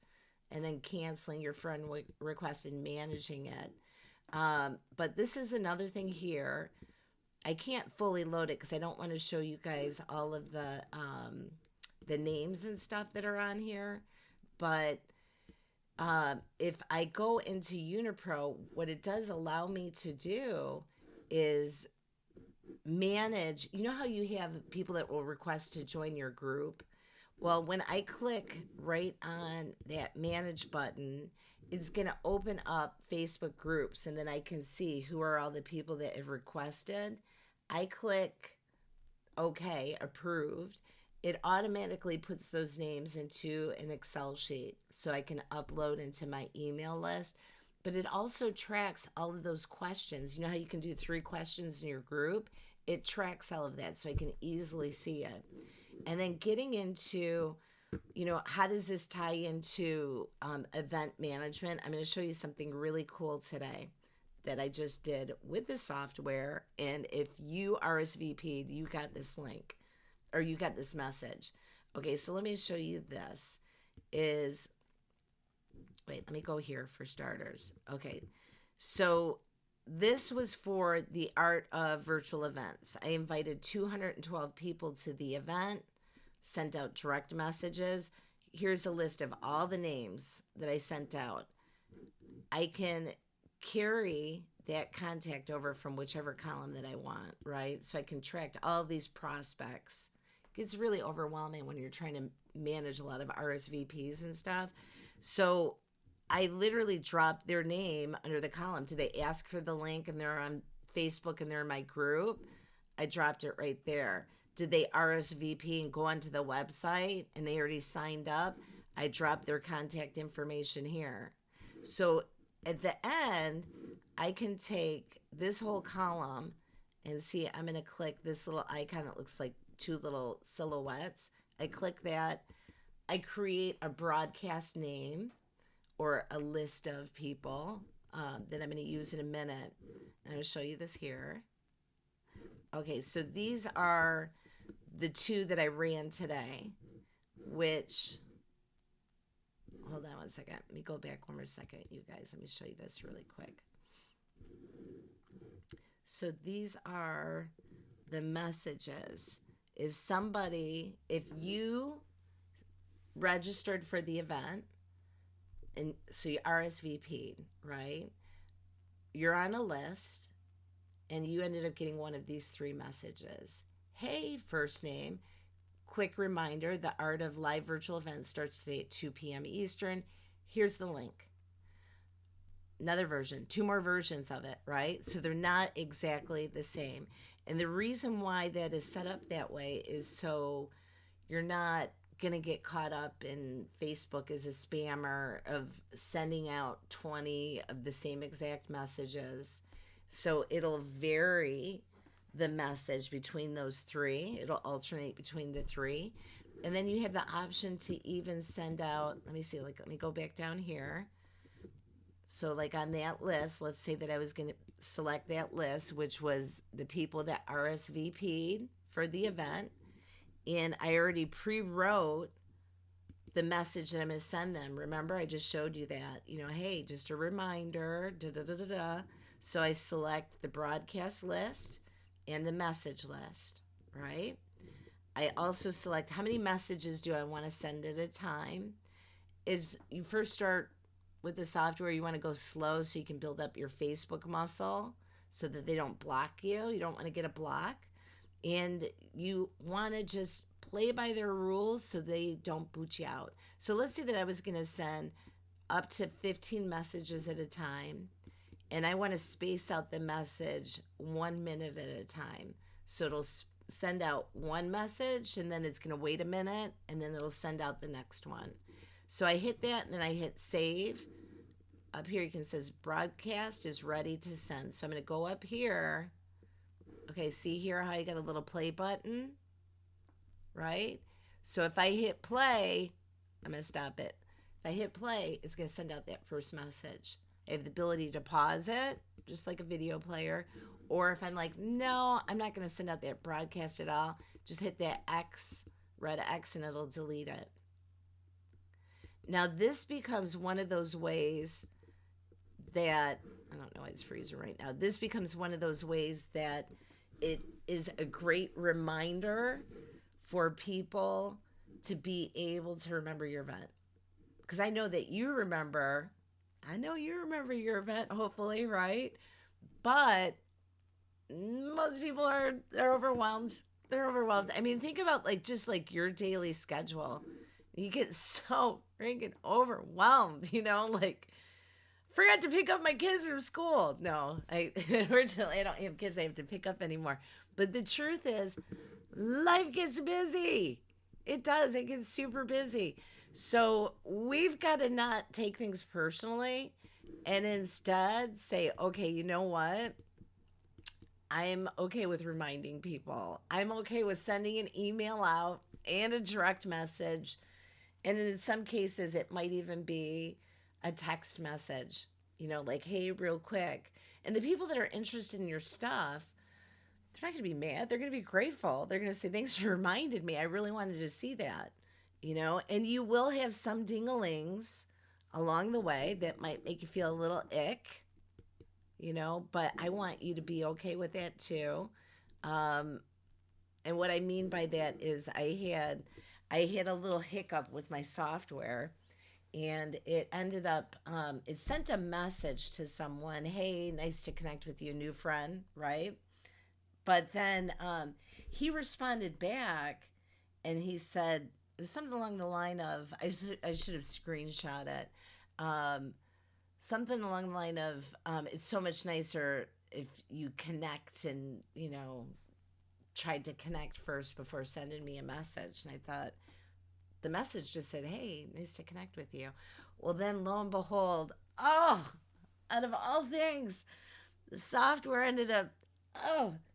[SPEAKER 2] and then canceling your friend request and managing it. But this is another thing here. I can't fully load it because I don't want to show you guys all of the names and stuff that are on here. But if I go into Unipro, what it does allow me to do is manage. You know how you have people that will request to join your group? Well, when I click right on that manage button, it's going to open up Facebook groups, and then I can see who are all the people that have requested. I click OK, approved. It automatically puts those names into an Excel sheet so I can upload into my email list. But it also tracks all of those questions. You know how you can do 3 questions in your group? It tracks all of that so I can easily see it. And then getting into how does this tie into event management? I'm going to show you something really cool today that I just did with the software. And if you RSVP'd, you got this link or you got this message. Okay, so let me show you this. Wait, let me go here for starters. Okay, so this was for the art of virtual events. I invited 212 people to the event, sent out direct messages. Here's a list of all the names that I sent out. I can carry that contact over from whichever column that I want, right? So I can track all of these prospects. It gets really overwhelming when you're trying to manage a lot of RSVPs and stuff. So I literally dropped their name under the column. Did they ask for the link and they're on Facebook and they're in my group? I dropped it right there. Did they RSVP and go onto the website and they already signed up? I dropped their contact information here. So at the end, I can take this whole column and see, I'm going to click this little icon that looks like two little silhouettes. I click that. I create a broadcast name or a list of people that I'm going to use in a minute. And I'm going to show you this here. Okay, so these are the two that I ran today, which, hold on one second. Let me go back one more second, you guys. Let me show you this really quick. So these are the messages. If you registered for the event, and so you RSVP'd, right? You're on a list, and you ended up getting one of these three messages. Hey, first name, quick reminder, the Art of Live Virtual Events starts today at 2 p.m. Eastern. Here's the link. Another version, two more versions of it, right? So they're not exactly the same. And the reason why that is set up that way is so you're not going to get caught up in Facebook as a spammer of sending out 20 of the same exact messages. So it'll vary the message between those three. It'll alternate between the three. And then you have the option to even send out, let me go back down here. So like on that list, let's say that I was going to select that list, which was the people that RSVP'd for the event. And I already pre-wrote the message that I'm going to send them. Remember, I just showed you that, hey, just a reminder, So I select the broadcast list and the message list, right? I also select how many messages do I want to send at a time. You first start with the software, you want to go slow so you can build up your Facebook muscle so that they don't block you. You don't want to get a block. And you want to just play by their rules so they don't boot you out. So let's say that I was going to send up to 15 messages at a time, and I want to space out the message 1 minute at a time. So it'll send out one message, and then it's going to wait a minute, and then it'll send out the next one. So I hit that, and then I hit save. Up here, you can says broadcast is ready to send. So I'm going to go up here. Okay, see here how you got a little play button, right? So if I hit play, I'm going to stop it. If I hit play, it's going to send out that first message. I have the ability to pause it, just like a video player. Or if I'm like, no, I'm not going to send out that broadcast at all, just hit that X, red X, and it'll delete it. Now, this becomes one of those ways that, I don't know why it's freezing right now. This becomes one of those ways that it is a great reminder for people to be able to remember your event. Because I know that you remember, your event, hopefully, right? But most people they're overwhelmed. They're overwhelmed. I mean, think about just your daily schedule. You get so freaking overwhelmed, forgot to pick up my kids from school. No, unfortunately, I don't have kids I have to pick up anymore. But the truth is, life gets busy. It does. It gets super busy. So we've got to not take things personally and instead say, okay, you know what? I'm okay with reminding people. I'm okay with sending an email out and a direct message And in some cases, it might even be a text message, like, hey, real quick. And the people that are interested in your stuff, they're not going to be mad. They're going to be grateful. They're going to say, thanks for reminding me. I really wanted to see that, and you will have some dinglings along the way that might make you feel a little ick, but I want you to be okay with that too. Um, and what I mean by that is I had a little hiccup with my software, and it ended up it sent a message to someone, hey, nice to connect with you, new friend, right? But then he responded back, and he said it was something along the line of, I should have screenshot it, um, something along the line of, it's so much nicer if you connect, and tried to connect first before sending me a message. And I thought, the message just said, hey, nice to connect with you. Well, then lo and behold, oh, out of all things, the software ended up,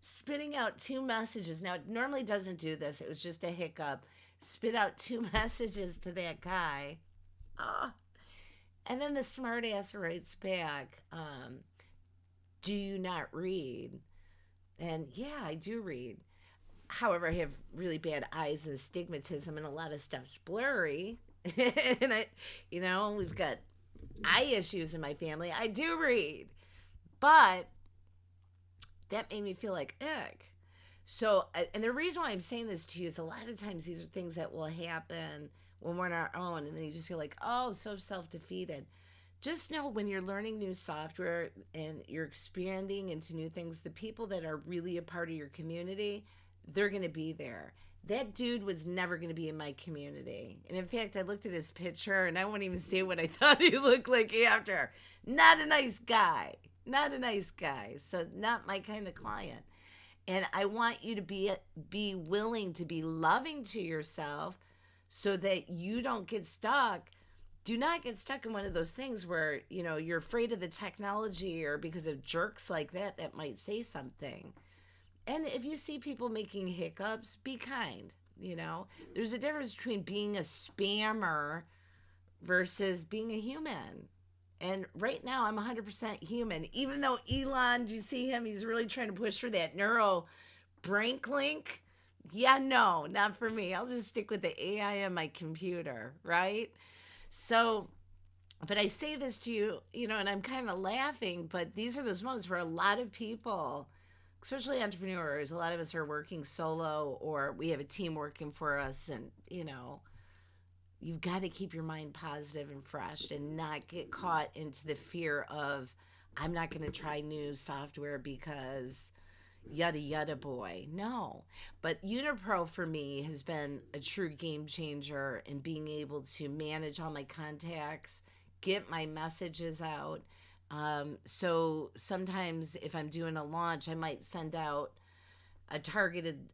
[SPEAKER 2] spitting out two messages. Now, it normally doesn't do this. It was just a hiccup. Spit out two messages to that guy. Oh. And then the smart ass writes back, do you not read? And yeah, I do read. However, I have really bad eyes and astigmatism, and a lot of stuff's blurry. And we've got eye issues in my family. I do read, but that made me feel like ick. So, and the reason why I'm saying this to you is a lot of times these are things that will happen when we're on our own, and then you just feel like, oh, so self-defeated. Just know, when you're learning new software and you're expanding into new things, the people that are really a part of your community, they're going to be there. That dude was never going to be in my community. And in fact, I looked at his picture and I won't even say what I thought he looked like after. Not a nice guy. Not a nice guy. So not my kind of client. And I want you to be willing to be loving to yourself so that you don't get stuck. Do not get stuck in one of those things where, you're afraid of the technology, or because of jerks like that might say something. And if you see people making hiccups, be kind. There's a difference between being a spammer versus being a human. And right now I'm 100% human. Even though Elon, do you see him? He's really trying to push for that neural brain link. Yeah, no, not for me. I'll just stick with the AI on my computer, right? So, but I say this to you, and I'm kind of laughing, but these are those moments where a lot of people, especially entrepreneurs, a lot of us are working solo, or we have a team working for us, and, you've got to keep your mind positive and fresh and not get caught into the fear of, I'm not going to try new software because yada yada boy. No. But Unipro for me has been a true game changer in being able to manage all my contacts, get my messages out. So sometimes if I'm doing a launch, I might send out a targeted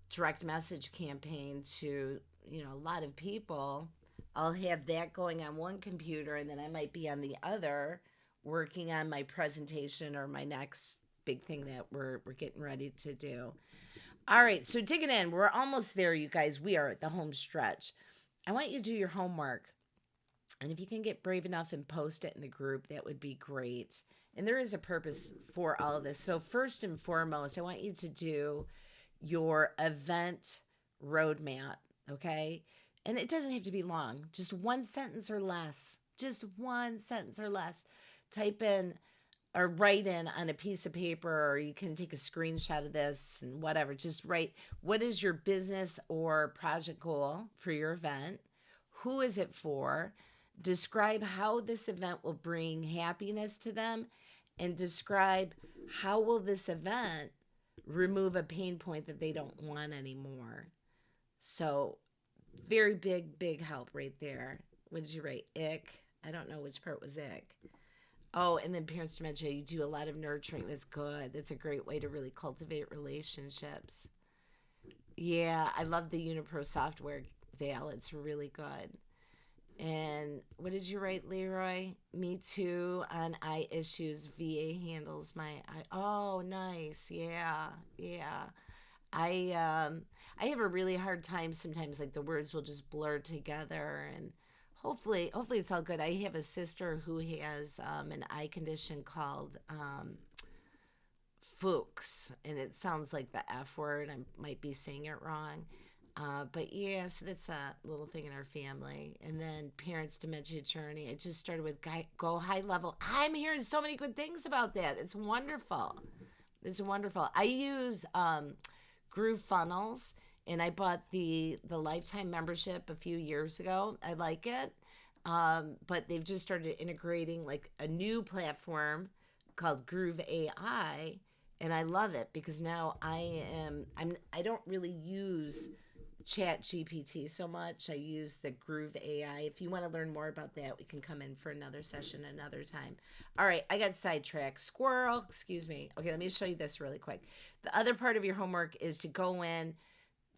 [SPEAKER 2] direct message campaign to, a lot of people. I'll have that going on one computer, and then I might be on the other working on my presentation or my next big thing that we're getting ready to do. All right, so digging in, we're almost there, you guys. We are at the home stretch. I want you to do your homework. And if you can get brave enough and post it in the group, that would be great. And there is a purpose for all of this. So first and foremost, I want you to do your event roadmap, okay? And it doesn't have to be long. Just one sentence or less. Just one sentence or less. Type in or write in on a piece of paper, or you can take a screenshot of this and whatever. Just write, what is your business or project goal for your event? Who is it for? Describe how this event will bring happiness to them, and describe how will this event remove a pain point that they don't want anymore. So very big help right there. What did you write? Ick. I don't know which part was ick. Oh, and then parents dementia, you do a lot of nurturing. That's good. That's a great way to really cultivate relationships. Yeah, I love the Unipro software, Val. It's really good. And what did you write, Leroy? Me too on eye issues. VA handles my eye. Oh, nice. Yeah. I have a really hard time sometimes, like the words will just blur together, and hopefully it's all good. I have a sister who has an eye condition called Fuchs, and it sounds like the F word. I might be saying it wrong. But yeah, so that's a little thing in our family. And then parents' dementia journey. I just started with Go High Level. I'm hearing so many good things about that. It's wonderful. It's wonderful. I use Groove Funnels, and I bought the lifetime membership a few years ago. I like it. But they've just started integrating like a new platform called Groove AI, and I love it because now I don't really use Chat GPT so much. I use the Groove AI. If you want to learn more about that, we can come in for another session another time. All right, I got sidetracked. Squirrel, excuse me. Okay, let me show you this really quick. The other part of your homework is to go in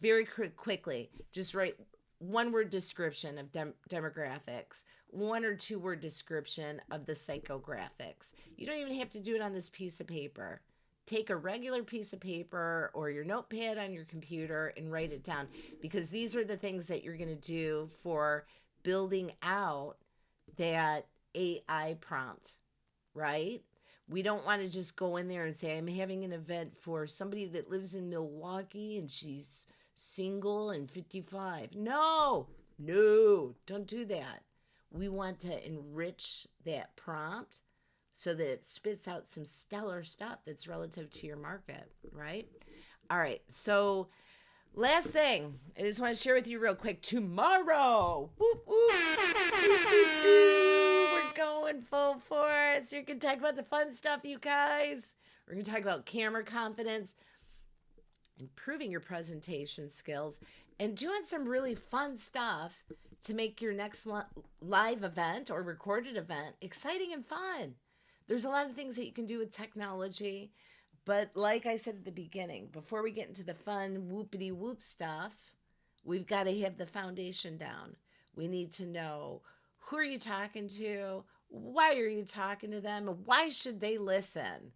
[SPEAKER 2] very quickly. Just write one word description of demographics, 1 or 2 word description of the psychographics. You don't even have to do it on this piece of paper. Take a regular piece of paper or your notepad on your computer and write it down, because these are the things that you're going to do for building out that AI prompt, right? We don't want to just go in there and say, I'm having an event for somebody that lives in Milwaukee and she's single and 55. No, don't do that. We want to enrich that prompt so that it spits out some stellar stuff that's relative to your market, right? All right, so last thing, I just want to share with you real quick. Tomorrow, whoop, whoop, whoop, whoop, we're going full force. You're going to talk about the fun stuff, you guys. We're going to talk about camera confidence, improving your presentation skills, and doing some really fun stuff to make your next live event or recorded event exciting and fun. There's a lot of things that you can do with technology, but like I said at the beginning, before we get into the fun whoopity whoop stuff, we've got to have the foundation down. We need to know, who are you talking to? Why are you talking to them? Why should they listen?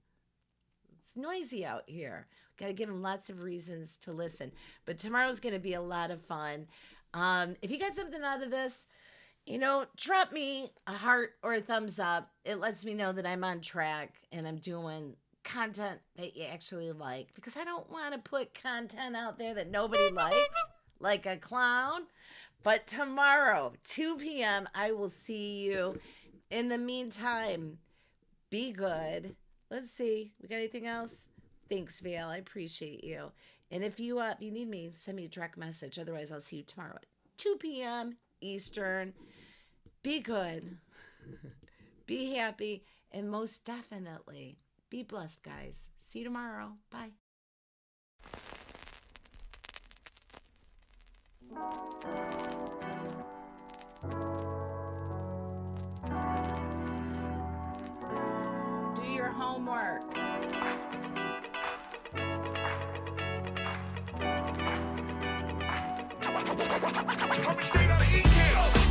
[SPEAKER 2] It's noisy out here. Got to give them lots of reasons to listen. But tomorrow's going to be a lot of fun. If you got something out of this, drop me a heart or a thumbs up. It lets me know that I'm on track and I'm doing content that you actually like, because I don't want to put content out there that nobody likes, like a clown. But tomorrow, 2 p.m., I will see you. In the meantime, be good. Let's see. We got anything else? Thanks, Vale. I appreciate you. And if you need me, send me a direct message. Otherwise, I'll see you tomorrow at 2 p.m. Eastern. Be good. Be happy. And most definitely, be blessed, guys. See you tomorrow. Bye. Do your homework.
[SPEAKER 1] Coming straight out of ECAM.